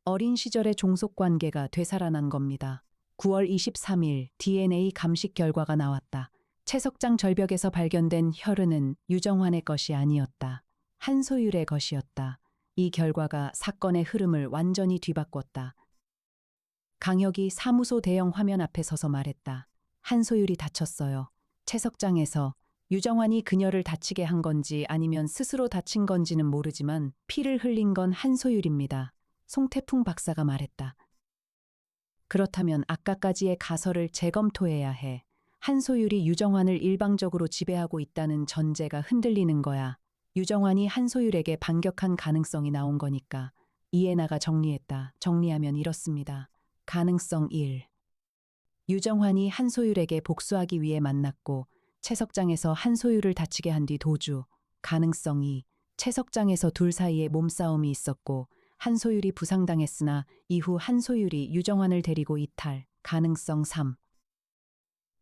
어린 시절의 종속관계가 되살아난 겁니다. 9월 23일 DNA 감식 결과가 나왔다. 채석장 절벽에서 발견된 혈흔은 유정환의 것이 아니었다. 한소율의 것이었다. 이 결과가 사건의 흐름을 완전히 뒤바꿨다. 강혁이 사무소 대형 화면 앞에 서서 말했다. 한소율이 다쳤어요. 채석장에서. 유정환이 그녀를 다치게 한 건지 아니면 스스로 다친 건지는 모르지만 피를 흘린 건 한소율입니다. 송태풍 박사가 말했다. 그렇다면 아까까지의 가설을 재검토해야 해. 한소율이 유정환을 일방적으로 지배하고 있다는 전제가 흔들리는 거야. 유정환이 한소율에게 반격한 가능성이 나온 거니까. 이해나가 정리했다. 정리하면 이렇습니다. 가능성 1. 유정환이 한소율에게 복수하기 위해 만났고 채석장에서 한소율을 다치게 한 뒤 도주. 가능성 2. 채석장에서 둘 사이에 몸싸움이 있었고 한소율이 부상당했으나 이후 한소율이 유정환을 데리고 이탈. 가능성 3.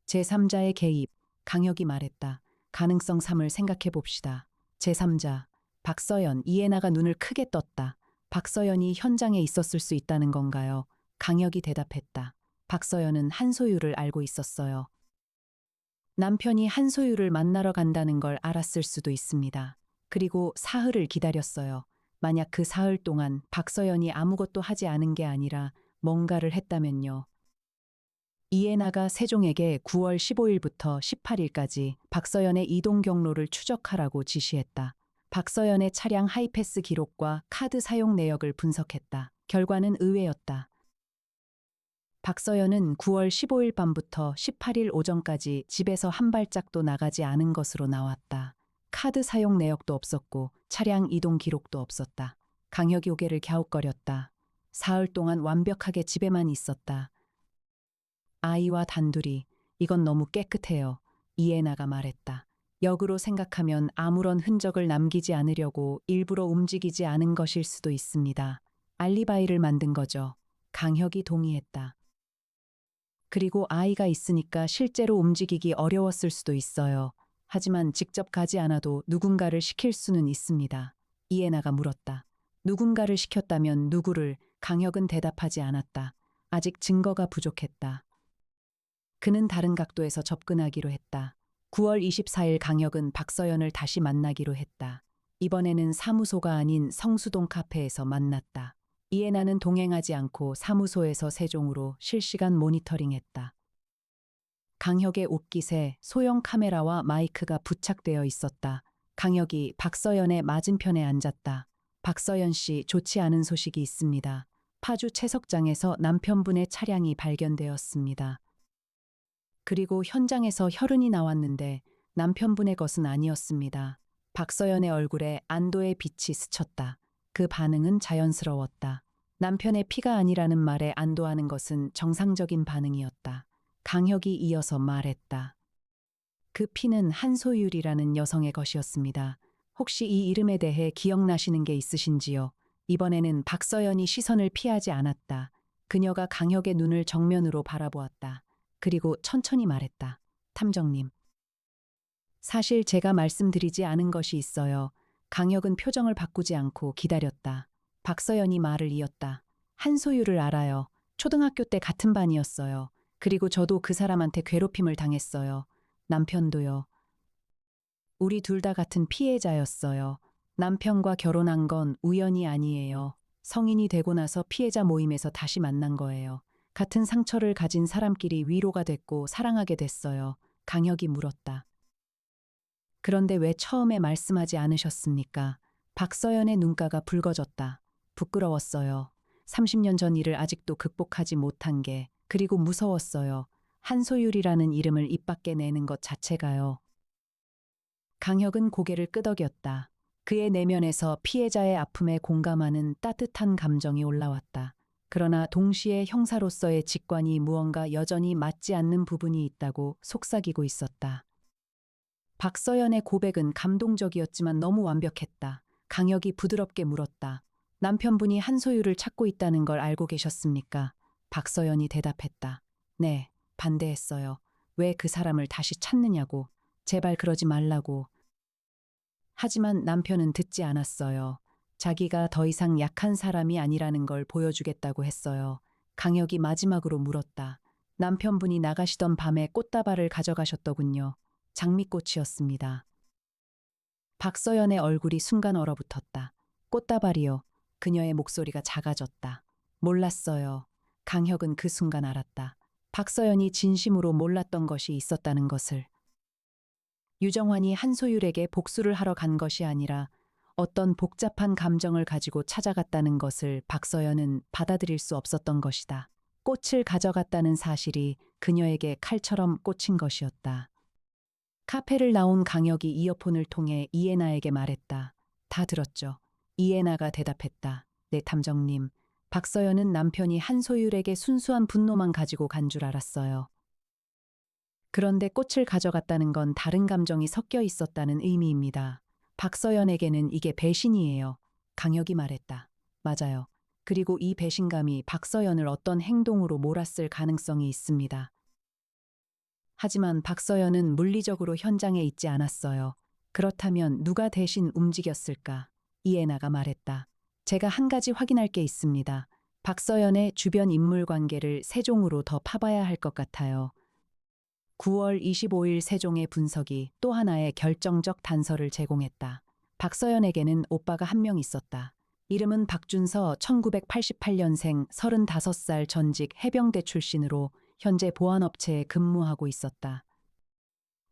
제3자의 개입. 강혁이 말했다. 가능성 3을 생각해 봅시다. 제3자. 박서연, 이해나가 눈을 크게 떴다. 박서연이 현장에 있었을 수 있다는 건가요? 강혁이 대답했다. 박서연은 한소유를 알고 있었어요. 남편이 한소유를 만나러 간다는 걸 알았을 수도 있습니다. 그리고 사흘을 기다렸어요. 만약 그 사흘 동안 박서연이 아무것도 하지 않은 게 아니라 뭔가를 했다면요. 이해나가 세종에게 9월 15일부터 18일까지 박서연의 이동 경로를 추적하라고 지시했다. 박서연의 차량 하이패스 기록과 카드 사용 내역을 분석했다. 결과는 의외였다. 박서연은 9월 15일 밤부터 18일 오전까지 집에서 한 발짝도 나가지 않은 것으로 나왔다. 카드 사용 내역도 없었고 차량 이동 기록도 없었다. 강혁이 고개를 갸웃거렸다. 사흘 동안 완벽하게 집에만 있었다. 아이와 단둘이, 이건 너무 깨끗해요. 이해나가 말했다. 역으로 생각하면 아무런 흔적을 남기지 않으려고 일부러 움직이지 않은 것일 수도 있습니다. 알리바이를 만든 거죠. 강혁이 동의했다. 그리고 아이가 있으니까 실제로 움직이기 어려웠을 수도 있어요. 하지만 직접 가지 않아도 누군가를 시킬 수는 있습니다. 이해나가 물었다. 누군가를 시켰다면 누구를? 강혁은 대답하지 않았다. 아직 증거가 부족했다. 그는 다른 각도에서 접근하기로 했다. 9월 24일 강혁은 박서연을 다시 만나기로 했다. 이번에는 사무소가 아닌 성수동 카페에서 만났다. 이해나는 동행하지 않고 사무소에서 세종으로 실시간 모니터링했다. 강혁의 옷깃에 소형 카메라와 마이크가 부착되어 있었다. 강혁이 박서연의 맞은편에 앉았다. 박서연 씨, 좋지 않은 소식이 있습니다. 파주 채석장에서 남편분의 차량이 발견되었습니다. 그리고 현장에서 혈흔이 나왔는데 남편분의 것은 아니었습니다. 박서연의 얼굴에 안도의 빛이 스쳤다. 그 반응은 자연스러웠다. 남편의 피가 아니라는 말에 안도하는 것은 정상적인 반응이었다. 강혁이 이어서 말했다. 그 피는 한소율이라는 여성의 것이었습니다. 혹시 이 이름에 대해 기억나시는 게 있으신지요? 이번에는 박서연이 시선을 피하지 않았다. 그녀가 강혁의 눈을 정면으로 바라보았다. 그리고 천천히 말했다. 탐정님. 사실 제가 말씀드리지 않은 것이 있어요. 강혁은 표정을 바꾸지 않고 기다렸다. 박서연이 말을 이었다. 한소유를 알아요. 초등학교 때 같은 반이었어요. 그리고 저도 그 사람한테 괴롭힘을 당했어요. 남편도요. 우리 둘 다 같은 피해자였어요. 남편과 결혼한 건 우연이 아니에요. 성인이 되고 나서 피해자 모임에서 다시 만난 거예요. 같은 상처를 가진 사람끼리 위로가 됐고 사랑하게 됐어요. 강혁이 물었다. 그런데 왜 처음에 말씀하지 않으셨습니까? 박서연의 눈가가 붉어졌다. 부끄러웠어요. 30년 전 일을 아직도 극복하지 못한 게, 그리고 무서웠어요. 한소율이라는 이름을 입 밖에 내는 것 자체가요. 강혁은 고개를 끄덕였다. 그의 내면에서 피해자의 아픔에 공감하는 따뜻한 감정이 올라왔다. 그러나 동시에 형사로서의 직관이 무언가 여전히 맞지 않는 부분이 있다고 속삭이고 있었다. 박서연의 고백은 감동적이었지만 너무 완벽했다. 강혁이 부드럽게 물었다. 남편분이 한소유를 찾고 있다는 걸 알고 계셨습니까? 박서연이 대답했다. 네, 반대했어요. 왜 그 사람을 다시 찾느냐고. 제발 그러지 말라고. 하지만 남편은 듣지 않았어요. 자기가 더 이상 약한 사람이 아니라는 걸 보여주겠다고 했어요. 강혁이 마지막으로 물었다. 남편분이 나가시던 밤에 꽃다발을 가져가셨더군요. 장미꽃이었습니다. 박서연의 얼굴이 순간 얼어붙었다. 꽃다발이요. 그녀의 목소리가 작아졌다. 몰랐어요. 강혁은 그 순간 알았다. 박서연이 진심으로 몰랐던 것이 있었다는 것을. 유정환이 한소율에게 복수를 하러 간 것이 아니라 어떤 복잡한 감정을 가지고 찾아갔다는 것을 박서연은 받아들일 수 없었던 것이다. 꽃을 가져갔다는 사실이 그녀에게 칼처럼 꽂힌 것이었다. 카페를 나온 강혁이 이어폰을 통해 이해나에게 말했다. 다 들었죠. 이해나가 대답했다. 네, 탐정님. 박서연은 남편이 한소율에게 순수한 분노만 가지고 간 줄 알았어요. 그런데 꽃을 가져갔다는 건 다른 감정이 섞여 있었다는 의미입니다. 박서연에게는 이게 배신이에요. 강혁이 말했다. 맞아요. 그리고 이 배신감이 박서연을 어떤 행동으로 몰았을 가능성이 있습니다. 하지만 박서연은 물리적으로 현장에 있지 않았어요. 그렇다면 누가 대신 움직였을까? 이해나가 말했다. 제가 한 가지 확인할 게 있습니다. 박서연의 주변 인물 관계를 세종으로 더 파봐야 할 것 같아요. 9월 25일 세종의 분석이 또 하나의 결정적 단서를 제공했다. 박서연에게는 오빠가 한 명 있었다. 이름은 박준서 1988년생 35살 전직 해병대 출신으로 현재 보안업체에 근무하고 있었다.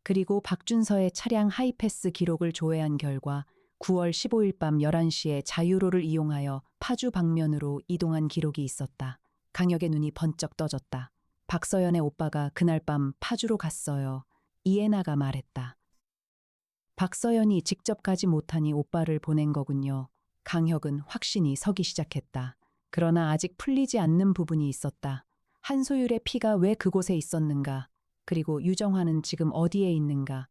그리고 박준서의 차량 하이패스 기록을 조회한 결과 9월 15일 밤 11시에 자유로를 이용하여 파주 방면으로 이동한 기록이 있었다. 강혁의 눈이 번쩍 떠졌다. 박서연의 오빠가 그날 밤 파주로 갔어요. 이해나가 말했다. 박서연이 직접 가지 못하니 오빠를 보낸 거군요. 강혁은 확신이 서기 시작했다. 그러나 아직 풀리지 않는 부분이 있었다. 한소율의 피가 왜 그곳에 있었는가? 그리고 유정화는 지금 어디에 있는가?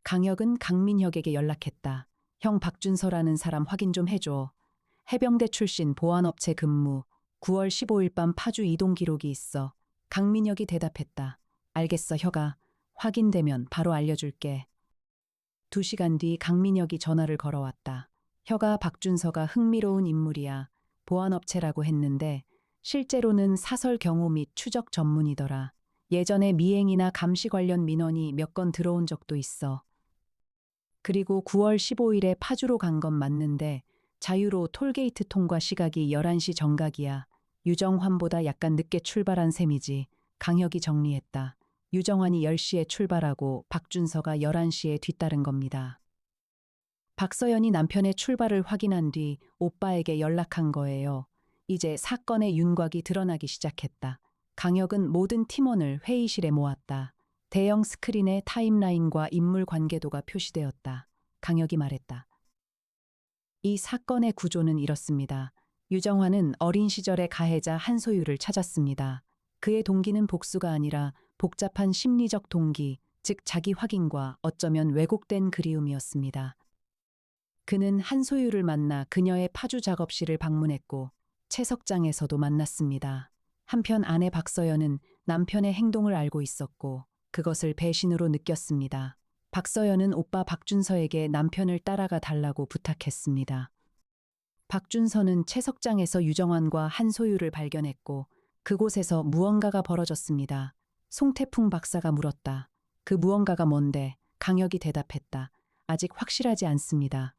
강혁은 강민혁에게 연락했다. 형 박준서라는 사람 확인 좀 해줘. 해병대 출신 보안업체 근무. 9월 15일 밤 파주 이동 기록이 있어. 강민혁이 대답했다. 알겠어, 혁아. 확인되면 바로 알려줄게. 2시간 뒤 강민혁이 전화를 걸어왔다. 혁아, 박준서가 흥미로운 인물이야. 보안업체라고 했는데 실제로는 사설 경호 및 추적 전문이더라. 예전에 미행이나 감시 관련 민원이 몇 건 들어온 적도 있어. 그리고 9월 15일에 파주로 간 건 맞는데 자유로 톨게이트 통과 시각이 11시 정각이야. 유정환보다 약간 늦게 출발한 셈이지. 강혁이 정리했다. 유정환이 10시에 출발하고 박준서가 11시에 뒤따른 겁니다. 박서연이 남편의 출발을 확인한 뒤 오빠에게 연락한 거예요. 이제 사건의 윤곽이 드러나기 시작했다. 강혁은 모든 팀원을 회의실에 모았다. 대형 스크린에 타임라인과 인물 관계도가 표시되었다. 강혁이 말했다. 이 사건의 구조는 이렇습니다. 유정환은 어린 시절의 가해자 한소율을 찾았습니다. 그의 동기는 복수가 아니라 복잡한 심리적 동기, 즉 자기 확인과 어쩌면 왜곡된 그리움이었습니다. 그는 한소율을 만나 그녀의 파주 작업실을 방문했고 채석장에서도 만났습니다. 한편 아내 박서연은 남편의 행동을 알고 있었고 그것을 배신으로 느꼈습니다. 박서연은 오빠 박준서에게 남편을 따라가 달라고 부탁했습니다. 박준서는 채석장에서 유정환과 한소율을 발견했고 그곳에서 무언가가 벌어졌습니다. 송태풍 박사가 물었다. 그 무언가가 뭔데? 강혁이 대답했다. 아직 확실하지 않습니다.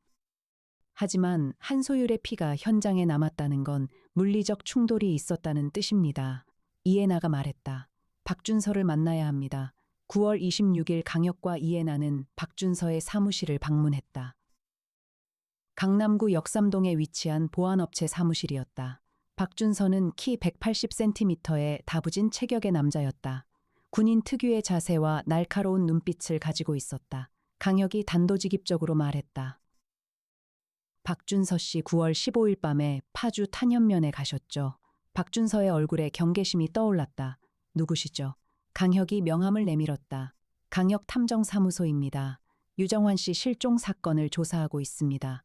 하지만 한소율의 피가 현장에 남았다는 건 물리적 충돌이 있었다는 뜻입니다. 이해나가 말했다. 박준서를 만나야 합니다. 9월 26일 강혁과 이해나는 박준서의 사무실을 방문했다. 강남구 역삼동에 위치한 보안업체 사무실이었다. 박준서는 키 180cm의 다부진 체격의 남자였다. 군인 특유의 자세와 날카로운 눈빛을 가지고 있었다. 강혁이 단도직입적으로 말했다. 박준서 씨 9월 15일 밤에 파주 탄현면에 가셨죠. 박준서의 얼굴에 경계심이 떠올랐다. 누구시죠? 강혁이 명함을 내밀었다. 강혁 탐정사무소입니다. 유정환 씨 실종 사건을 조사하고 있습니다.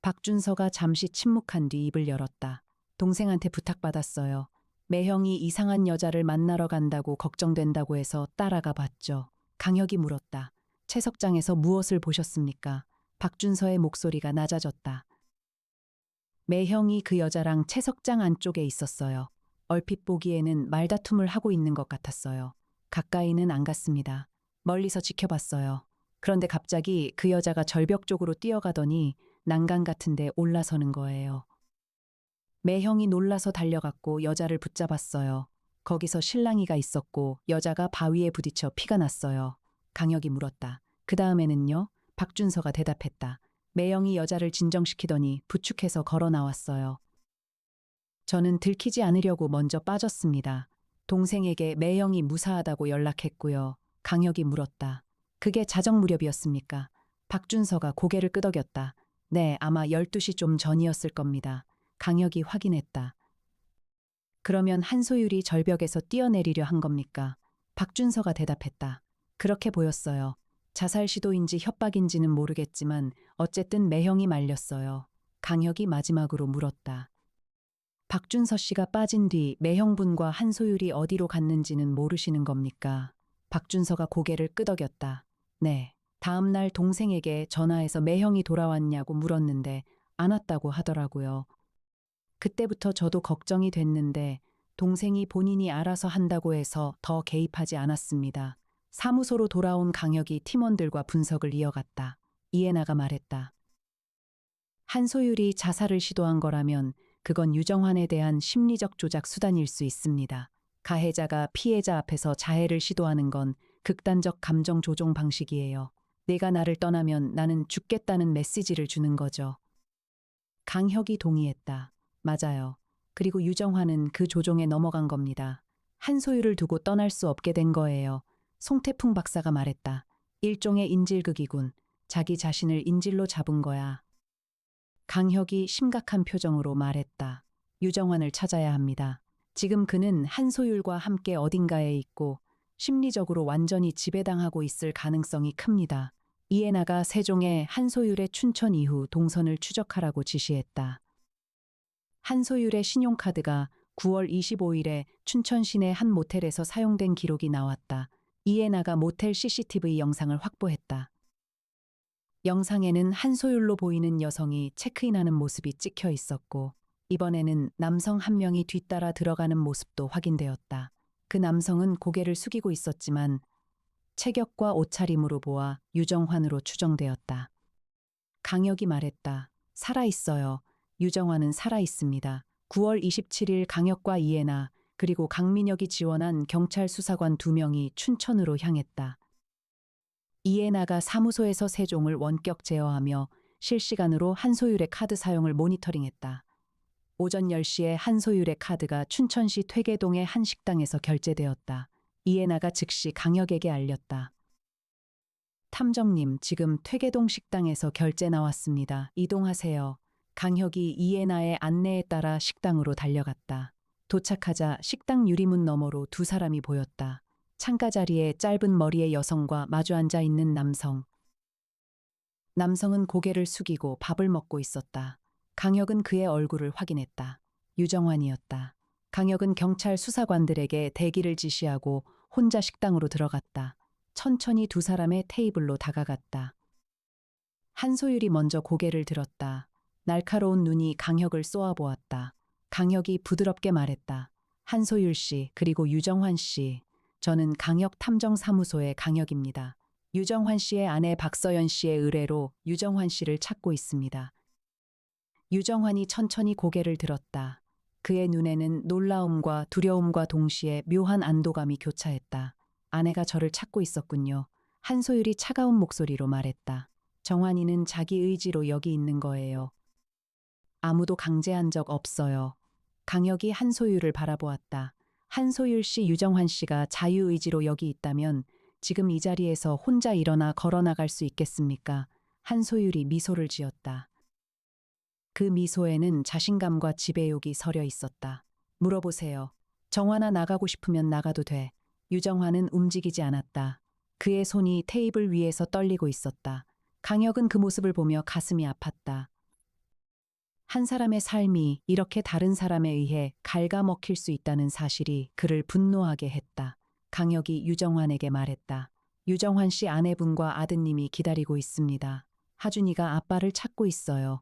박준서가 잠시 침묵한 뒤 입을 열었다. 동생한테 부탁받았어요. 매형이 이상한 여자를 만나러 간다고 걱정된다고 해서 따라가 봤죠. 강혁이 물었다. 채석장에서 무엇을 보셨습니까? 박준서의 목소리가 낮아졌다. 매형이 그 여자랑 채석장 안쪽에 있었어요. 얼핏 보기에는 말다툼을 하고 있는 것 같았어요. 가까이는 안 갔습니다. 멀리서 지켜봤어요. 그런데 갑자기 그 여자가 절벽 쪽으로 뛰어가더니 난간 같은 데 올라서는 거예요. 매형이 놀라서 달려갔고 여자를 붙잡았어요. 거기서 실랑이가 있었고 여자가 바위에 부딪혀 피가 났어요. 강혁이 물었다. 그 다음에는요? 박준서가 대답했다. 매형이 여자를 진정시키더니 부축해서 걸어 나왔어요. 저는 들키지 않으려고 먼저 빠졌습니다. 동생에게 매형이 무사하다고 연락했고요. 강혁이 물었다. 그게 자정 무렵이었습니까? 박준서가 고개를 끄덕였다. 네, 아마 12시 좀 전이었을 겁니다. 강혁이 확인했다. 그러면 한소율이 절벽에서 뛰어내리려 한 겁니까? 박준서가 대답했다. 그렇게 보였어요. 자살 시도인지 협박인지는 모르겠지만 어쨌든 매형이 말렸어요. 강혁이 마지막으로 물었다. 박준서 씨가 빠진 뒤 매형분과 한소율이 어디로 갔는지는 모르시는 겁니까? 박준서가 고개를 끄덕였다. 네. 다음 날 동생에게 전화해서 매형이 돌아왔냐고 물었는데 안 왔다고 하더라고요. 그때부터 저도 걱정이 됐는데 동생이 본인이 알아서 한다고 해서 더 개입하지 않았습니다. 사무소로 돌아온 강혁이 팀원들과 분석을 이어갔다. 이해나가 말했다. 한소율이 자살을 시도한 거라면 그건 유정환에 대한 심리적 조작 수단일 수 있습니다. 가해자가 피해자 앞에서 자해를 시도하는 건 극단적 감정 조종 방식이에요. 내가 나를 떠나면 나는 죽겠다는 메시지를 주는 거죠. 강혁이 동의했다. 맞아요. 그리고 유정환은 그 조종에 넘어간 겁니다. 한소율을 두고 떠날 수 없게 된 거예요. 송태풍 박사가 말했다. 일종의 인질극이군. 자기 자신을 인질로 잡은 거야. 강혁이 심각한 표정으로 말했다. 유정환을 찾아야 합니다. 지금 그는 한소율과 함께 어딘가에 있고 심리적으로 완전히 지배당하고 있을 가능성이 큽니다. 이해나가 세종에 한소율의 춘천 이후 동선을 추적하라고 지시했다. 한소율의 신용카드가 9월 25일에 춘천 시내 한 모텔에서 사용된 기록이 나왔다. 이해나가 모텔 CCTV 영상을 확보했다. 영상에는 한소율로 보이는 여성이 체크인하는 모습이 찍혀 있었고 이번에는 남성 한 명이 뒤따라 들어가는 모습도 확인되었다. 그 남성은 고개를 숙이고 있었지만 체격과 옷차림으로 보아 유정환으로 추정되었다. 강혁이 말했다. 살아있어요. 유정환은 살아있습니다. 9월 27일 강혁과 이해나 그리고 강민혁이 지원한 경찰 수사관 2명이 춘천으로 향했다. 이해나가 사무소에서 세종을 원격 제어하며 실시간으로 한소율의 카드 사용을 모니터링했다. 오전 10시에 한소율의 카드가 춘천시 퇴계동의 한 식당에서 결제되었다. 이해나가 즉시 강혁에게 알렸다. 탐정님, 지금 퇴계동 식당에서 결제 나왔습니다. 이동하세요. 강혁이 이해나의 안내에 따라 식당으로 달려갔다. 도착하자 식당 유리문 너머로 두 사람이 보였다. 창가 자리에 짧은 머리의 여성과 마주 앉아 있는 남성. 남성은 고개를 숙이고 밥을 먹고 있었다. 강혁은 그의 얼굴을 확인했다. 유정환이었다. 강혁은 경찰 수사관들에게 대기를 지시하고 혼자 식당으로 들어갔다. 천천히 두 사람의 테이블로 다가갔다. 한소율이 먼저 고개를 들었다. 날카로운 눈이 강혁을 쏘아보았다. 강혁이 부드럽게 말했다. 한소율 씨, 그리고 유정환 씨. 저는 강혁 탐정사무소의 강혁입니다. 유정환 씨의 아내 박서연 씨의 의뢰로 유정환 씨를 찾고 있습니다. 유정환이 천천히 고개를 들었다. 그의 눈에는 놀라움과 두려움과 동시에 묘한 안도감이 교차했다. 아내가 저를 찾고 있었군요. 한소율이 차가운 목소리로 말했다. 정환이는 자기 의지로 여기 있는 거예요. 아무도 강제한 적 없어요. 강혁이 한소율을 바라보았다. 한소율 씨, 유정환 씨가 자유의지로 여기 있다면 지금 이 자리에서 혼자 일어나 걸어나갈 수 있겠습니까? 한소율이 미소를 지었다. 그 미소에는 자신감과 지배욕이 서려 있었다. 물어보세요. 정환아, 나가고 싶으면 나가도 돼. 유정환은 움직이지 않았다. 그의 손이 테이블 위에서 떨리고 있었다. 강혁은 그 모습을 보며 가슴이 아팠다. 한 사람의 삶이 이렇게 다른 사람에 의해 갉아먹힐 수 있다는 사실이 그를 분노하게 했다. 강혁이 유정환에게 말했다. 유정환 씨 아내분과 아드님이 기다리고 있습니다. 하준이가 아빠를 찾고 있어요.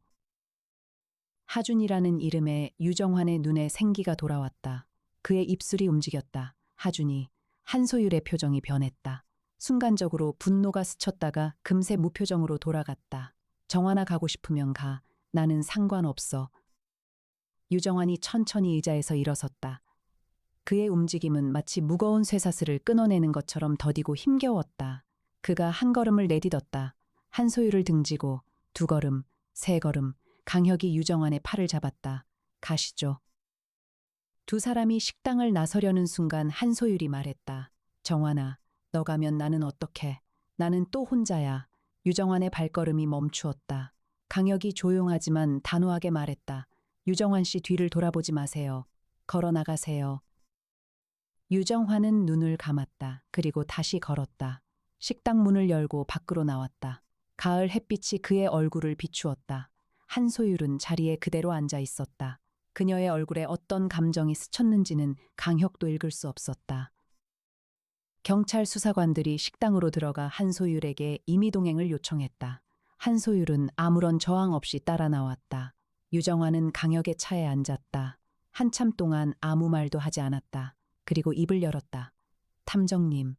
하준이라는 이름에 유정환의 눈에 생기가 돌아왔다. 그의 입술이 움직였다. 하준이. 한소율의 표정이 변했다. 순간적으로 분노가 스쳤다가 금세 무표정으로 돌아갔다. 정환아, 가고 싶으면 가. 나는 상관없어. 유정환이 천천히 의자에서 일어섰다. 그의 움직임은 마치 무거운 쇠사슬을 끊어내는 것처럼 더디고 힘겨웠다. 그가 한 걸음을 내딛었다. 한소율을 등지고 두 걸음, 세 걸음, 강혁이 유정환의 팔을 잡았다. 가시죠. 두 사람이 식당을 나서려는 순간 한소율이 말했다. 정환아, 너 가면 나는 어떡해? 나는 또 혼자야. 유정환의 발걸음이 멈추었다. 강혁이 조용하지만 단호하게 말했다. 유정환 씨 뒤를 돌아보지 마세요. 걸어 나가세요. 유정환은 눈을 감았다. 그리고 다시 걸었다. 식당 문을 열고 밖으로 나왔다. 가을 햇빛이 그의 얼굴을 비추었다. 한소율은 자리에 그대로 앉아 있었다. 그녀의 얼굴에 어떤 감정이 스쳤는지는 강혁도 읽을 수 없었다. 경찰 수사관들이 식당으로 들어가 한소율에게 임의동행을 요청했다. 한소율은 아무런 저항 없이 따라 나왔다. 유정환은 강혁의 차에 앉았다. 한참 동안 아무 말도 하지 않았다. 그리고 입을 열었다. 탐정님,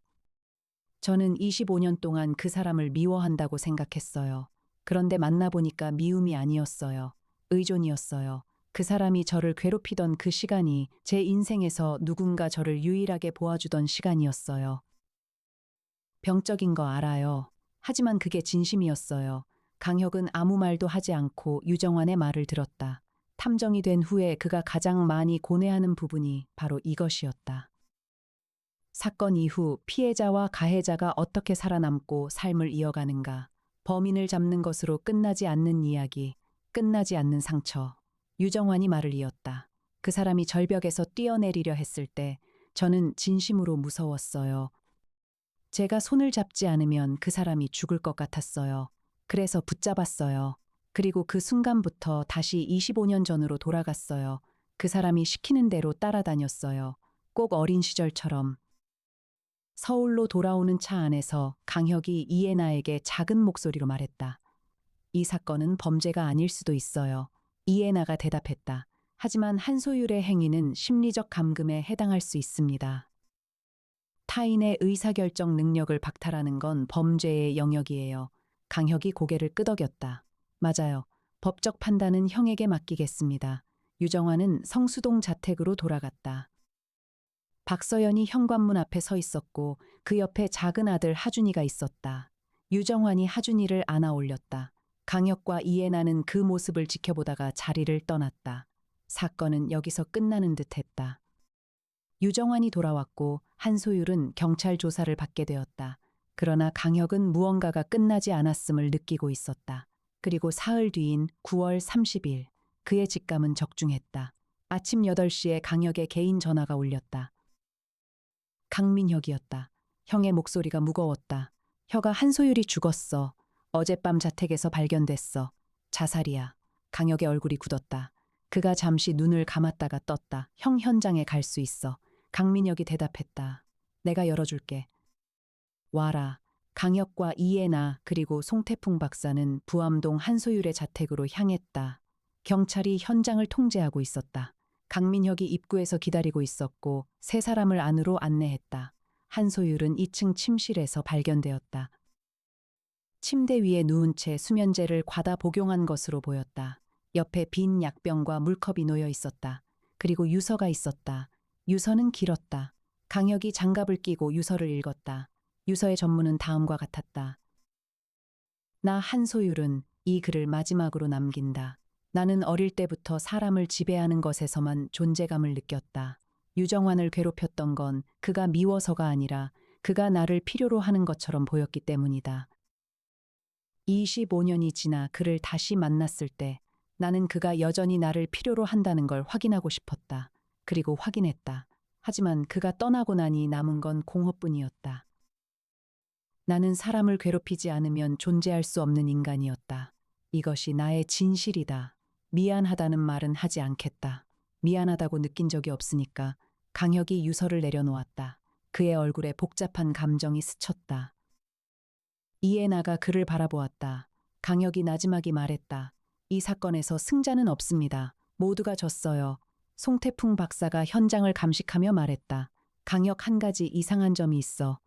저는 25년 동안 그 사람을 미워한다고 생각했어요. 그런데 만나보니까 미움이 아니었어요. 의존이었어요. 그 사람이 저를 괴롭히던 그 시간이 제 인생에서 누군가 저를 유일하게 보아주던 시간이었어요. 병적인 거 알아요. 하지만 그게 진심이었어요. 강혁은 아무 말도 하지 않고 유정환의 말을 들었다. 탐정이 된 후에 그가 가장 많이 고뇌하는 부분이 바로 이것이었다. 사건 이후 피해자와 가해자가 어떻게 살아남고 삶을 이어가는가. 범인을 잡는 것으로 끝나지 않는 이야기, 끝나지 않는 상처. 유정환이 말을 이었다. 그 사람이 절벽에서 뛰어내리려 했을 때 저는 진심으로 무서웠어요. 제가 손을 잡지 않으면 그 사람이 죽을 것 같았어요. 그래서 붙잡았어요. 그리고 그 순간부터 다시 25년 전으로 돌아갔어요. 그 사람이 시키는 대로 따라다녔어요. 꼭 어린 시절처럼. 서울로 돌아오는 차 안에서 강혁이 이해나에게 작은 목소리로 말했다. 이 사건은 범죄가 아닐 수도 있어요. 이해나가 대답했다. 하지만 한소율의 행위는 심리적 감금에 해당할 수 있습니다. 타인의 의사결정 능력을 박탈하는 건 범죄의 영역이에요. 강혁이 고개를 끄덕였다. 맞아요. 법적 판단은 형에게 맡기겠습니다. 유정환은 성수동 자택으로 돌아갔다. 박서연이 현관문 앞에 서 있었고 그 옆에 작은 아들 하준이가 있었다. 유정환이 하준이를 안아 올렸다. 강혁과 이해나는 그 모습을 지켜보다가 자리를 떠났다. 사건은 여기서 끝나는 듯했다. 유정환이 돌아왔고 한소율은 경찰 조사를 받게 되었다. 그러나 강혁은 무언가가 끝나지 않았음을 느끼고 있었다. 그리고 사흘 뒤인 9월 30일 그의 직감은 적중했다. 아침 8시에 강혁의 개인 전화가 울렸다. 강민혁이었다. 형의 목소리가 무거웠다. 혀가 한소율이 죽었어. 어젯밤 자택에서 발견됐어. 자살이야. 강혁의 얼굴이 굳었다. 그가 잠시 눈을 감았다가 떴다. 형 현장에 갈 수 있어. 강민혁이 대답했다. 내가 열어줄게. 와라. 강혁과 이해나 그리고 송태풍 박사는 부암동 한소율의 자택으로 향했다. 경찰이 현장을 통제하고 있었다. 강민혁이 입구에서 기다리고 있었고 세 사람을 안으로 안내했다. 한소율은 2층 침실에서 발견되었다. 침대 위에 누운 채 수면제를 과다 복용한 것으로 보였다. 옆에 빈 약병과 물컵이 놓여 있었다. 그리고 유서가 있었다. 유서는 길었다. 강혁이 장갑을 끼고 유서를 읽었다. 유서의 전문은 다음과 같았다. 나 한소율은 이 글을 마지막으로 남긴다. 나는 어릴 때부터 사람을 지배하는 것에서만 존재감을 느꼈다. 유정환을 괴롭혔던 건 그가 미워서가 아니라 그가 나를 필요로 하는 것처럼 보였기 때문이다. 25년이 지나 그를 다시 만났을 때 나는 그가 여전히 나를 필요로 한다는 걸 확인하고 싶었다. 그리고 확인했다. 하지만 그가 떠나고 나니 남은 건 공허뿐이었다. 나는 사람을 괴롭히지 않으면 존재할 수 없는 인간이었다. 이것이 나의 진실이다. 미안하다는 말은 하지 않겠다. 미안하다고 느낀 적이 없으니까 강혁이 유서를 내려놓았다. 그의 얼굴에 복잡한 감정이 스쳤다. 이해나가 그를 바라보았다. 강혁이 나지막이 말했다. 이 사건에서 승자는 없습니다. 모두가 졌어요. 송태풍 박사가 현장을 감식하며 말했다. 강혁 한 가지 이상한 점이 있어.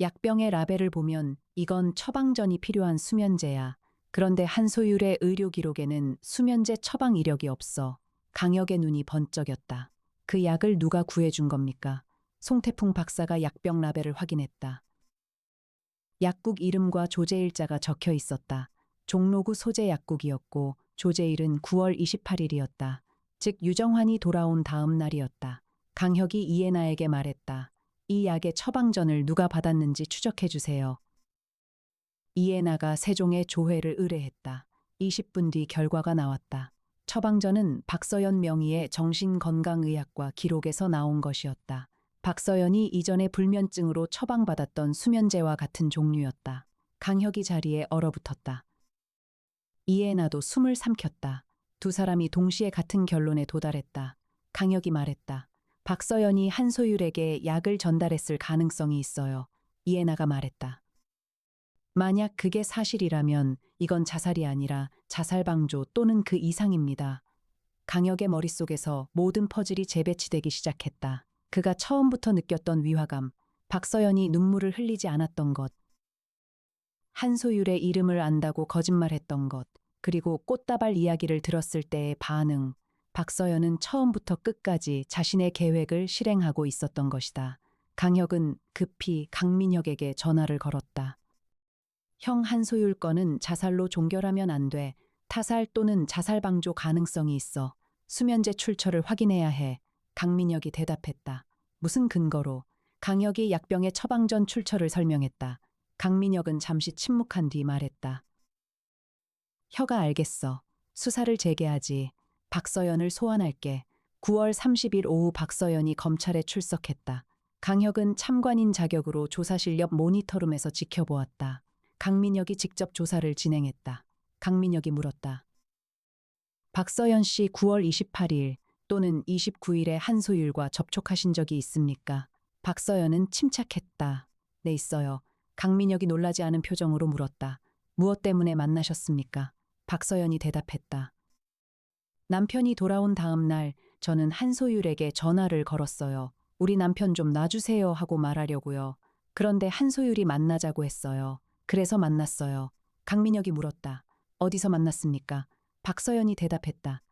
약병의 라벨을 보면 이건 처방전이 필요한 수면제야. 그런데 한소율의 의료 기록에는 수면제 처방 이력이 없어. 강혁의 눈이 번쩍였다. 그 약을 누가 구해준 겁니까? 송태풍 박사가 약병 라벨을 확인했다. 약국 이름과 조제일자가 적혀 있었다. 종로구 소재 약국이었고 조제일은 9월 28일이었다. 즉 유정환이 돌아온 다음 날이었다. 강혁이 이해나에게 말했다. 이 약의 처방전을 누가 받았는지 추적해 주세요. 이해나가 세종의 조회를 의뢰했다. 20분 뒤 결과가 나왔다. 처방전은 박서연 명의의 정신건강의학과 기록에서 나온 것이었다. 박서연이 이전에 불면증으로 처방받았던 수면제와 같은 종류였다. 강혁이 자리에 얼어붙었다. 이해나도 숨을 삼켰다. 두 사람이 동시에 같은 결론에 도달했다. 강혁이 말했다. 박서연이 한소율에게 약을 전달했을 가능성이 있어요. 이해나가 말했다. 만약 그게 사실이라면 이건 자살이 아니라 자살방조 또는 그 이상입니다. 강혁의 머릿속에서 모든 퍼즐이 재배치되기 시작했다. 그가 처음부터 느꼈던 위화감, 박서연이 눈물을 흘리지 않았던 것, 한소율의 이름을 안다고 거짓말했던 것, 그리고 꽃다발 이야기를 들었을 때의 반응, 박서연은 처음부터 끝까지 자신의 계획을 실행하고 있었던 것이다. 강혁은 급히 강민혁에게 전화를 걸었다. 형 한소율 건은 자살로 종결하면 안 돼. 타살 또는 자살 방조 가능성이 있어. 수면제 출처를 확인해야 해. 강민혁이 대답했다. 무슨 근거로? 강혁이 약병의 처방 전 출처를 설명했다. 강민혁은 잠시 침묵한 뒤 말했다. 혀가 알겠어. 수사를 재개하지. 박서연을 소환할게. 9월 30일 오후 박서연이 검찰에 출석했다. 강혁은 참관인 자격으로 조사실 옆 모니터룸에서 지켜보았다. 강민혁이 직접 조사를 진행했다. 강민혁이 물었다. 박서연 씨 9월 28일 또는 29일에 한소율과 접촉하신 적이 있습니까? 박서연은 침착했다. 네, 있어요. 강민혁이 놀라지 않은 표정으로 물었다. 무엇 때문에 만나셨습니까? 박서연이 대답했다. 남편이 돌아온 다음 날 저는 한소율에게 전화를 걸었어요. 우리 남편 좀 놔주세요 하고 말하려고요. 그런데 한소율이 만나자고 했어요. 그래서 만났어요. 강민혁이 물었다. 어디서 만났습니까? 박서연이 대답했다.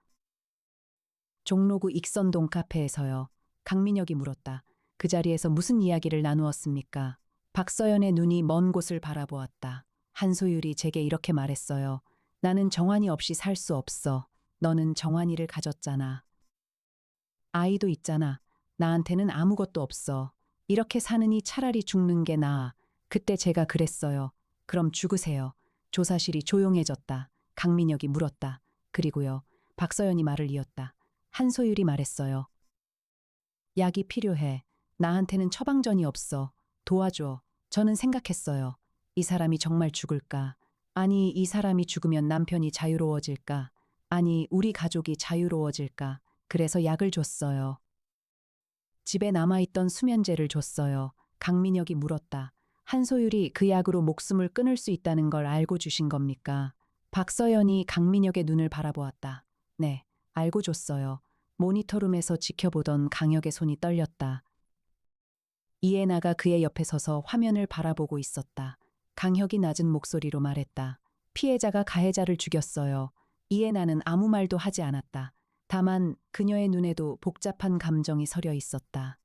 종로구 익선동 카페에서요. 강민혁이 물었다. 그 자리에서 무슨 이야기를 나누었습니까? 박서연의 눈이 먼 곳을 바라보았다. 한소율이 제게 이렇게 말했어요. 나는 정환이 없이 살 수 없어. 너는 정환이를 가졌잖아. 아이도 있잖아. 나한테는 아무것도 없어. 이렇게 사느니 차라리 죽는 게 나아. 그때 제가 그랬어요. 그럼 죽으세요. 조사실이 조용해졌다. 강민혁이 물었다. 그리고요. 박서연이 말을 이었다. 한소율이 말했어요. 약이 필요해. 나한테는 처방전이 없어. 도와줘. 저는 생각했어요. 이 사람이 정말 죽을까? 아니, 이 사람이 죽으면 남편이 자유로워질까? 아니, 우리 가족이 자유로워질까? 그래서 약을 줬어요. 집에 남아있던 수면제를 줬어요. 강민혁이 물었다. 한소율이 그 약으로 목숨을 끊을 수 있다는 걸 알고 주신 겁니까? 박서연이 강민혁의 눈을 바라보았다. 네, 알고 줬어요. 모니터룸에서 지켜보던 강혁의 손이 떨렸다. 이해나가 그의 옆에 서서 화면을 바라보고 있었다. 강혁이 낮은 목소리로 말했다. 피해자가 가해자를 죽였어요. 이해나는 아무 말도 하지 않았다. 다만 그녀의 눈에도 복잡한 감정이 서려 있었다.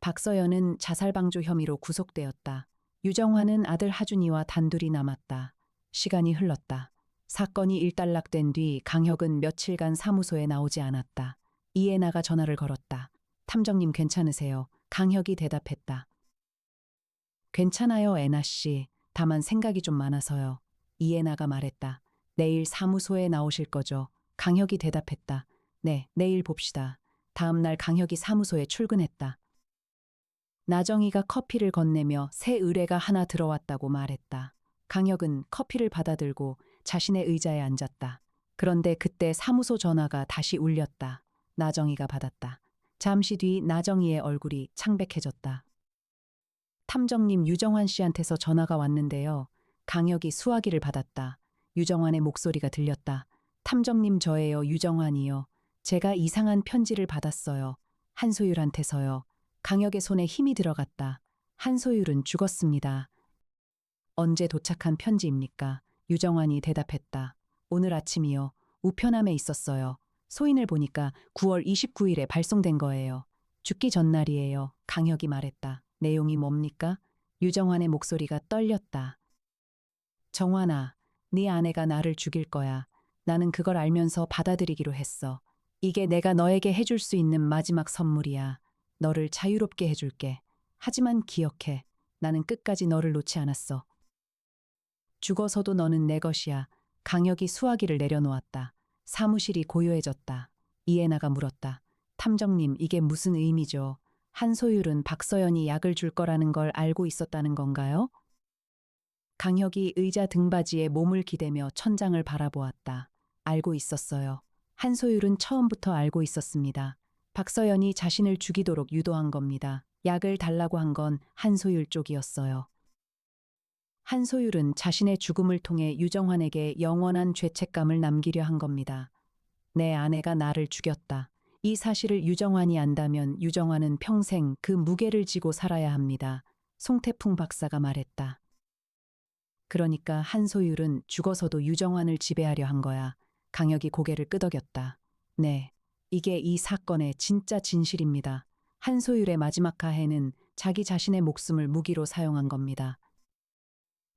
박서연은 자살방조 혐의로 구속되었다. 유정환은 아들 하준이와 단둘이 남았다. 시간이 흘렀다. 사건이 일단락된 뒤 강혁은 며칠간 사무소에 나오지 않았다. 이해나가 전화를 걸었다. 탐정님 괜찮으세요? 강혁이 대답했다. 괜찮아요, 애나 씨. 다만 생각이 좀 많아서요. 이해나가 말했다. 내일 사무소에 나오실 거죠? 강혁이 대답했다. 네, 내일 봅시다. 다음 날 강혁이 사무소에 출근했다. 나정희가 커피를 건네며 새 의뢰가 하나 들어왔다고 말했다. 강혁은 커피를 받아들고 자신의 의자에 앉았다. 그런데 그때 사무소 전화가 다시 울렸다. 나정희가 받았다. 잠시 뒤 나정희의 얼굴이 창백해졌다. 탐정님 유정환 씨한테서 전화가 왔는데요. 강혁이 수화기를 받았다. 유정환의 목소리가 들렸다. 탐정님 저예요, 유정환이요. 제가 이상한 편지를 받았어요. 한소율한테서요. 강혁의 손에 힘이 들어갔다. 한소율은 죽었습니다. 언제 도착한 편지입니까? 유정환이 대답했다. 오늘 아침이요. 우편함에 있었어요. 소인을 보니까 9월 29일에 발송된 거예요. 죽기 전날이에요. 강혁이 말했다. 내용이 뭡니까? 유정환의 목소리가 떨렸다. 정환아, 네 아내가 나를 죽일 거야. 나는 그걸 알면서 받아들이기로 했어. 이게 내가 너에게 해줄 수 있는 마지막 선물이야. 너를 자유롭게 해줄게. 하지만 기억해. 나는 끝까지 너를 놓지 않았어. 죽어서도 너는 내 것이야. 강혁이 수화기를 내려놓았다. 사무실이 고요해졌다. 이해나가 물었다. 탐정님, 이게 무슨 의미죠? 한소율은 박서연이 약을 줄 거라는 걸 알고 있었다는 건가요? 강혁이 의자 등받이에 몸을 기대며 천장을 바라보았다. 알고 있었어요. 한소율은 처음부터 알고 있었습니다. 박서연이 자신을 죽이도록 유도한 겁니다. 약을 달라고 한 건 한소율 쪽이었어요. 한소율은 자신의 죽음을 통해 유정환에게 영원한 죄책감을 남기려 한 겁니다. 내 아내가 나를 죽였다. 이 사실을 유정환이 안다면 유정환은 평생 그 무게를 지고 살아야 합니다. 송태풍 박사가 말했다. 그러니까 한소율은 죽어서도 유정환을 지배하려 한 거야. 강혁이 고개를 끄덕였다. 네, 이게 이 사건의 진짜 진실입니다. 한소율의 마지막 가해는 자기 자신의 목숨을 무기로 사용한 겁니다.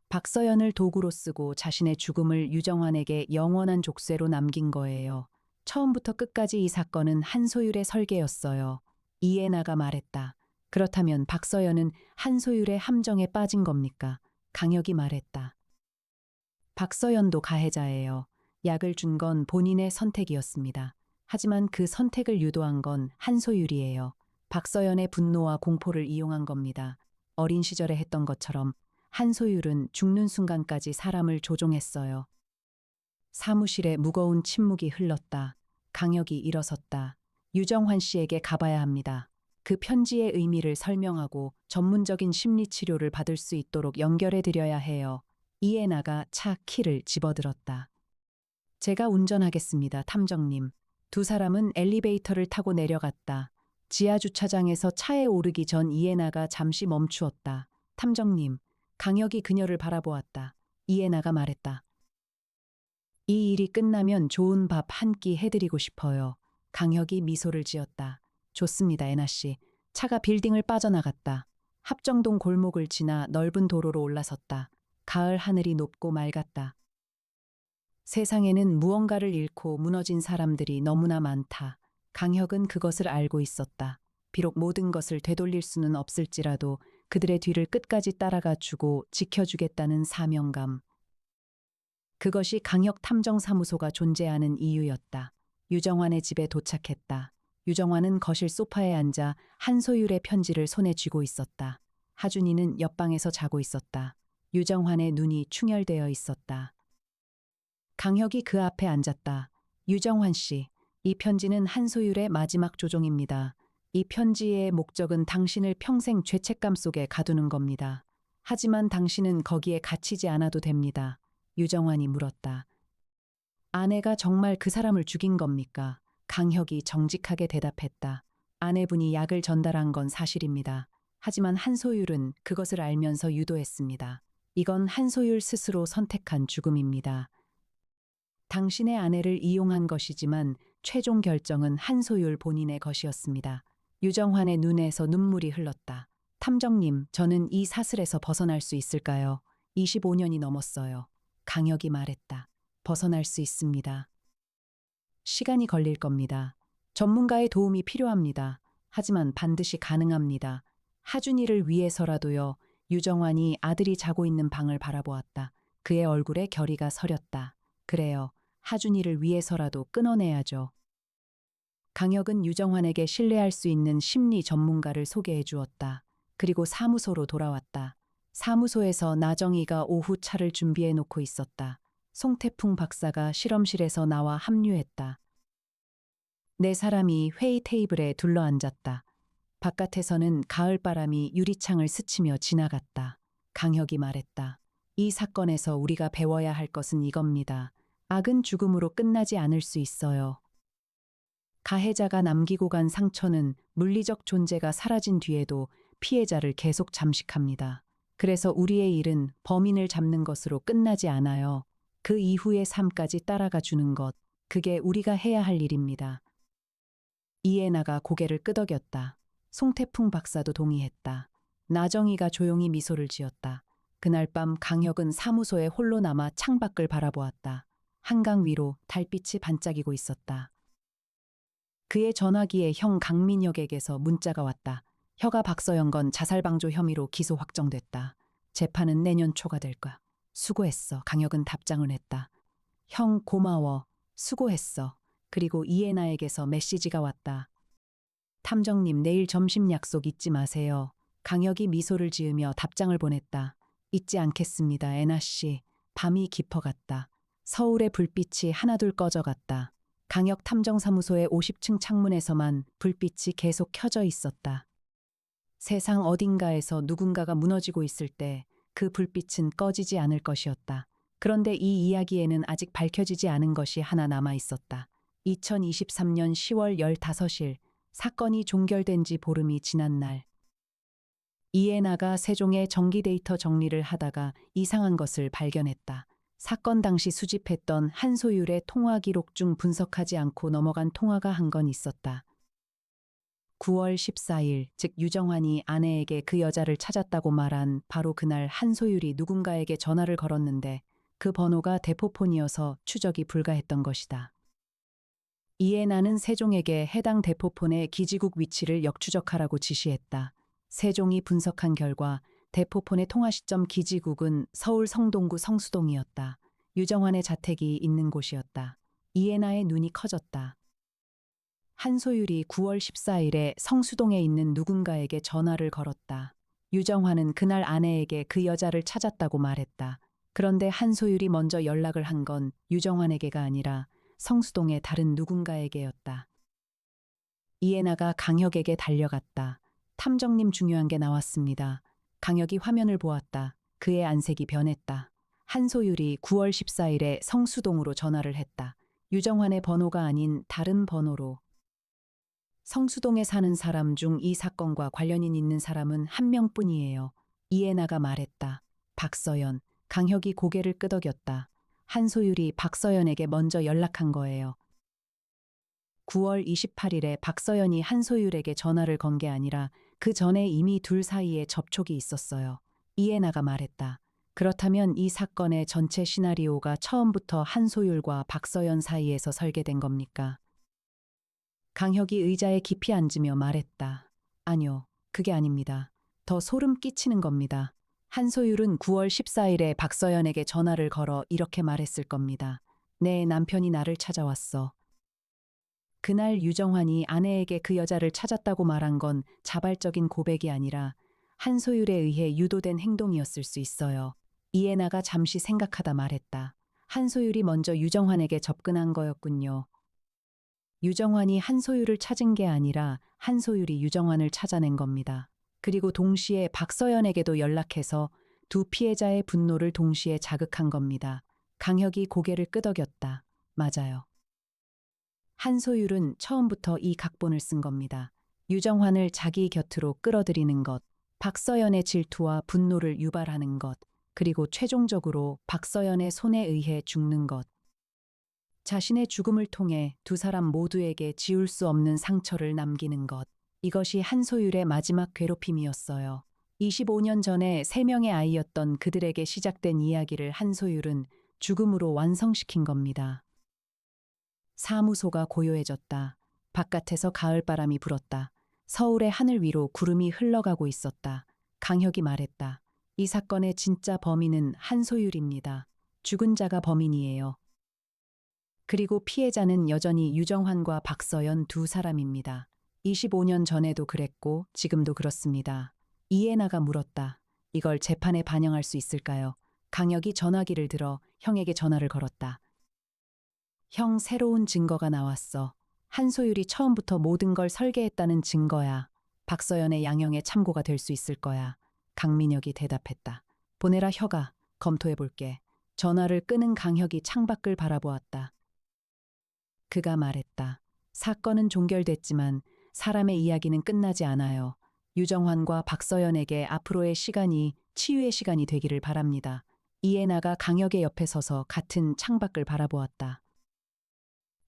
박서연을 도구로 쓰고 자신의 죽음을 유정환에게 영원한 족쇄로 남긴 거예요. 처음부터 끝까지 이 사건은 한소율의 설계였어요. 이해나가 말했다. 그렇다면 박서연은 한소율의 함정에 빠진 겁니까? 강혁이 말했다. 박서연도 가해자예요. 약을 준 건 본인의 선택이었습니다. 하지만 그 선택을 유도한 건 한소율이에요. 박서연의 분노와 공포를 이용한 겁니다. 어린 시절에 했던 것처럼 한소율은 죽는 순간까지 사람을 조종했어요. 사무실에 무거운 침묵이 흘렀다. 강혁이 일어섰다. 유정환 씨에게 가봐야 합니다. 그 편지의 의미를 설명하고 전문적인 심리 치료를 받을 수 있도록 연결해 드려야 해요. 이해나가 차 키를 집어들었다. 제가 운전하겠습니다, 탐정님. 두 사람은 엘리베이터를 타고 내려갔다. 지하 주차장에서 차에 오르기 전 이해나가 잠시 멈추었다. 탐정님, 강혁이 그녀를 바라보았다. 이해나가 말했다. 이 일이 끝나면 좋은 밥 한 끼 해드리고 싶어요. 강혁이 미소를 지었다. 좋습니다, 애나 씨. 차가 빌딩을 빠져나갔다. 합정동 골목을 지나 넓은 도로로 올라섰다. 가을 하늘이 높고 맑았다. 세상에는 무언가를 잃고 무너진 사람들이 너무나 많다. 강혁은 그것을 알고 있었다. 비록 모든 것을 되돌릴 수는 없을지라도 그들의 뒤를 끝까지 따라가 주고 지켜주겠다는 사명감. 그것이 강혁 탐정사무소가 존재하는 이유였다. 유정환의 집에 도착했다. 유정환은 거실 소파에 앉아 한소율의 편지를 손에 쥐고 있었다. 하준이는 옆방에서 자고 있었다. 유정환의 눈이 충혈되어 있었다. 강혁이 그 앞에 앉았다. 유정환 씨, 이 편지는 한소율의 마지막 조종입니다. 이 편지의 목적은 당신을 평생 죄책감 속에 가두는 겁니다. 하지만 당신은 거기에 갇히지 않아도 됩니다. 유정환이 물었다. 아내가 정말 그 사람을 죽인 겁니까? 강혁이 정직하게 대답했다. 아내분이 약을 전달한 건 사실입니다. 하지만 한소율은 그것을 알면서 유도했습니다. 이건 한소율 스스로 선택한 죽음입니다. 당신의 아내를 이용한 것이지만 최종 결정은 한소율 본인의 것이었습니다. 유정환의 눈에서 눈물이 흘렀다. 탐정님, 저는 이 사슬에서 벗어날 수 있을까요? 25년이 넘었어요. 강혁이 말했다. 벗어날 수 있습니다. 시간이 걸릴 겁니다. 전문가의 도움이 필요합니다. 하지만 반드시 가능합니다. 하준이를 위해서라도요. 유정환이 아들이 자고 있는 방을 바라보았다. 그의 얼굴에 결의가 서렸다. 그래요. 하준이를 위해서라도 끊어내야죠. 강혁은 유정환에게 신뢰할 수 있는 심리 전문가를 소개해 주었다. 그리고 사무소로 돌아왔다. 사무소에서 나정이가 오후 차를 준비해 놓고 있었다. 송태풍 박사가 실험실에서 나와 합류했다. 네 사람이 회의 테이블에 둘러앉았다. 바깥에서는 가을바람이 유리창을 스치며 지나갔다. 강혁이 말했다. 이 사건에서 우리가 배워야 할 것은 이겁니다. 악은 죽음으로 끝나지 않을 수 있어요. 가해자가 남기고 간 상처는 물리적 존재가 사라진 뒤에도 피해자를 계속 잠식합니다. 그래서 우리의 일은 범인을 잡는 것으로 끝나지 않아요. 그 이후의 삶까지 따라가 주는 것, 그게 우리가 해야 할 일입니다. 이해나가 고개를 끄덕였다. 송태풍 박사도 동의했다. 나정이가 조용히 미소를 지었다. 그날 밤 강혁은 사무소에 홀로 남아 창밖을 바라보았다. 한강 위로 달빛이 반짝이고 있었다. 그의 전화기에 형 강민혁에게서 문자가 왔다. 혀가 박서연 건 자살방조 혐의로 기소 확정됐다. 재판은 내년 초가 될 거야. 수고했어. 강혁은 답장을 했다. 형 고마워. 수고했어. 그리고 이해나에게서 메시지가 왔다. 탐정님 내일 점심 약속 잊지 마세요. 강혁이 미소를 지으며 답장을 보냈다. 잊지 않겠습니다. 애나 씨. 밤이 깊어갔다. 서울의 불빛이 하나둘 꺼져갔다. 강역 탐정사무소의 50층 창문에서만 불빛이 계속 켜져 있었다. 세상 어딘가에서 누군가가 무너지고 있을 때 그 불빛은 꺼지지 않을 것이었다. 그런데 이 이야기에는 아직 밝혀지지 않은 것이 하나 남아 있었다. 2023년 10월 15일 사건이 종결된 지 보름이 지난 날. 이해나가 세종의 정기 데이터 정리를 하다가 이상한 것을 발견했다. 사건 당시 수집했던 한소율의 통화 기록 중 분석하지 않고 넘어간 통화가 한 건 있었다. 9월 14일, 즉 유정환이 아내에게 그 여자를 찾았다고 말한 바로 그날 한소율이 누군가에게 전화를 걸었는데 그 번호가 대포폰이어서 추적이 불가했던 것이다. 이에 나는 세종에게 해당 대포폰의 기지국 위치를 역추적하라고 지시했다. 세종이 분석한 결과 대포폰의 통화 시점 기지국은 서울 성동구 성수동이었다. 유정환의 자택이 있는 곳이었다. 이해나의 눈이 커졌다. 한소율이 9월 14일에 성수동에 있는 누군가에게 전화를 걸었다. 유정환은 그날 아내에게 그 여자를 찾았다고 말했다. 그런데 한소율이 먼저 연락을 한 건 유정환에게가 아니라 성수동의 다른 누군가에게였다. 이해나가 강혁에게 달려갔다. 탐정님 중요한 게 나왔습니다. 강혁이 화면을 보았다. 그의 안색이 변했다. 한소율이 9월 14일에 성수동으로 전화를 했다. 유정환의 번호가 아닌 다른 번호로. 성수동에 사는 사람 중 이 사건과 관련이 있는 사람은 한 명뿐이에요. 이해나가 말했다. 박서연. 강혁이 고개를 끄덕였다. 한소율이 박서연에게 먼저 연락한 거예요. 9월 28일에 박서연이 한소율에게 전화를 건 게 아니라 그 전에 이미 둘 사이에 접촉이 있었어요. 이해나가 말했다. 그렇다면 이 사건의 전체 시나리오가 처음부터 한소율과 박서연 사이에서 설계된 겁니까? 강혁이 의자에 깊이 앉으며 말했다. 아니요, 그게 아닙니다. 더 소름 끼치는 겁니다. 한소율은 9월 14일에 박서연에게 전화를 걸어 이렇게 말했을 겁니다. 내 남편이 나를 찾아왔어. 그날 유정환이 아내에게 그 여자를 찾았다고 말한 건 자발적인 고백이 아니라 한소율에 의해 유도된 행동이었을 수 있어요. 이해나가 잠시 생각하다 말했다. 한소율이 먼저 유정환에게 접근한 거였군요. 유정환이 한소율을 찾은 게 아니라 한소율이 유정환을 찾아낸 겁니다. 그리고 동시에 박서연에게도 연락해서 두 피해자의 분노를 동시에 자극한 겁니다. 강혁이 고개를 끄덕였다. 맞아요. 한소율은 처음부터 이 각본을 쓴 겁니다. 유정환을 자기 곁으로 끌어들이는 것, 박서연의 질투와 분노를 유발하는 것, 그리고 최종적으로 박서연의 손에 의해 죽는 것. 자신의 죽음을 통해 두 사람 모두에게 지울 수 없는 상처를 남기는 것. 이것이 한소율의 마지막 괴롭힘이었어요. 25년 전에 3명의 아이였던 그들에게 시작된 이야기를 한소율은 죽음으로 완성시킨 겁니다. 사무소가 고요해졌다. 바깥에서 가을바람이 불었다. 서울의 하늘 위로 구름이 흘러가고 있었다. 강혁이 말했다. 이 사건의 진짜 범인은 한소율입니다. 죽은 자가 범인이에요. 그리고 피해자는 여전히 유정환과 박서연 두 사람입니다. 25년 전에도 그랬고 지금도 그렇습니다. 이해나가 물었다. 이걸 재판에 반영할 수 있을까요? 강혁이 전화기를 들어 형에게 전화를 걸었다. 형, 새로운 증거가 나왔어. 한소율이 처음부터 모든 걸 설계했다는 증거야. 박서연의 양형에 참고가 될 수 있을 거야. 강민혁이 대답했다. 보내라 혁아, 검토해볼게. 전화를 끄는 강혁이 창밖을 바라보았다. 그가 말했다. 사건은 종결됐지만 사람의 이야기는 끝나지 않아요. 유정환과 박서연에게 앞으로의 시간이 치유의 시간이 되기를 바랍니다. 이해나가 강혁의 옆에 서서 같은 창밖을 바라보았다.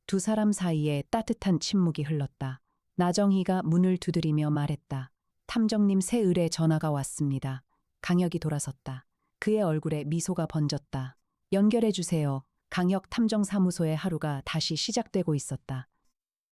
두 사람 사이에 따뜻한 침묵이 흘렀다. 나정희가 문을 두드리며 말했다. 탐정님 새 의뢰 전화가 왔습니다. 강혁이 돌아섰다. 그의 얼굴에 미소가 번졌다. 연결해 주세요. 강혁 탐정사무소의 하루가 다시 시작되고 있었다.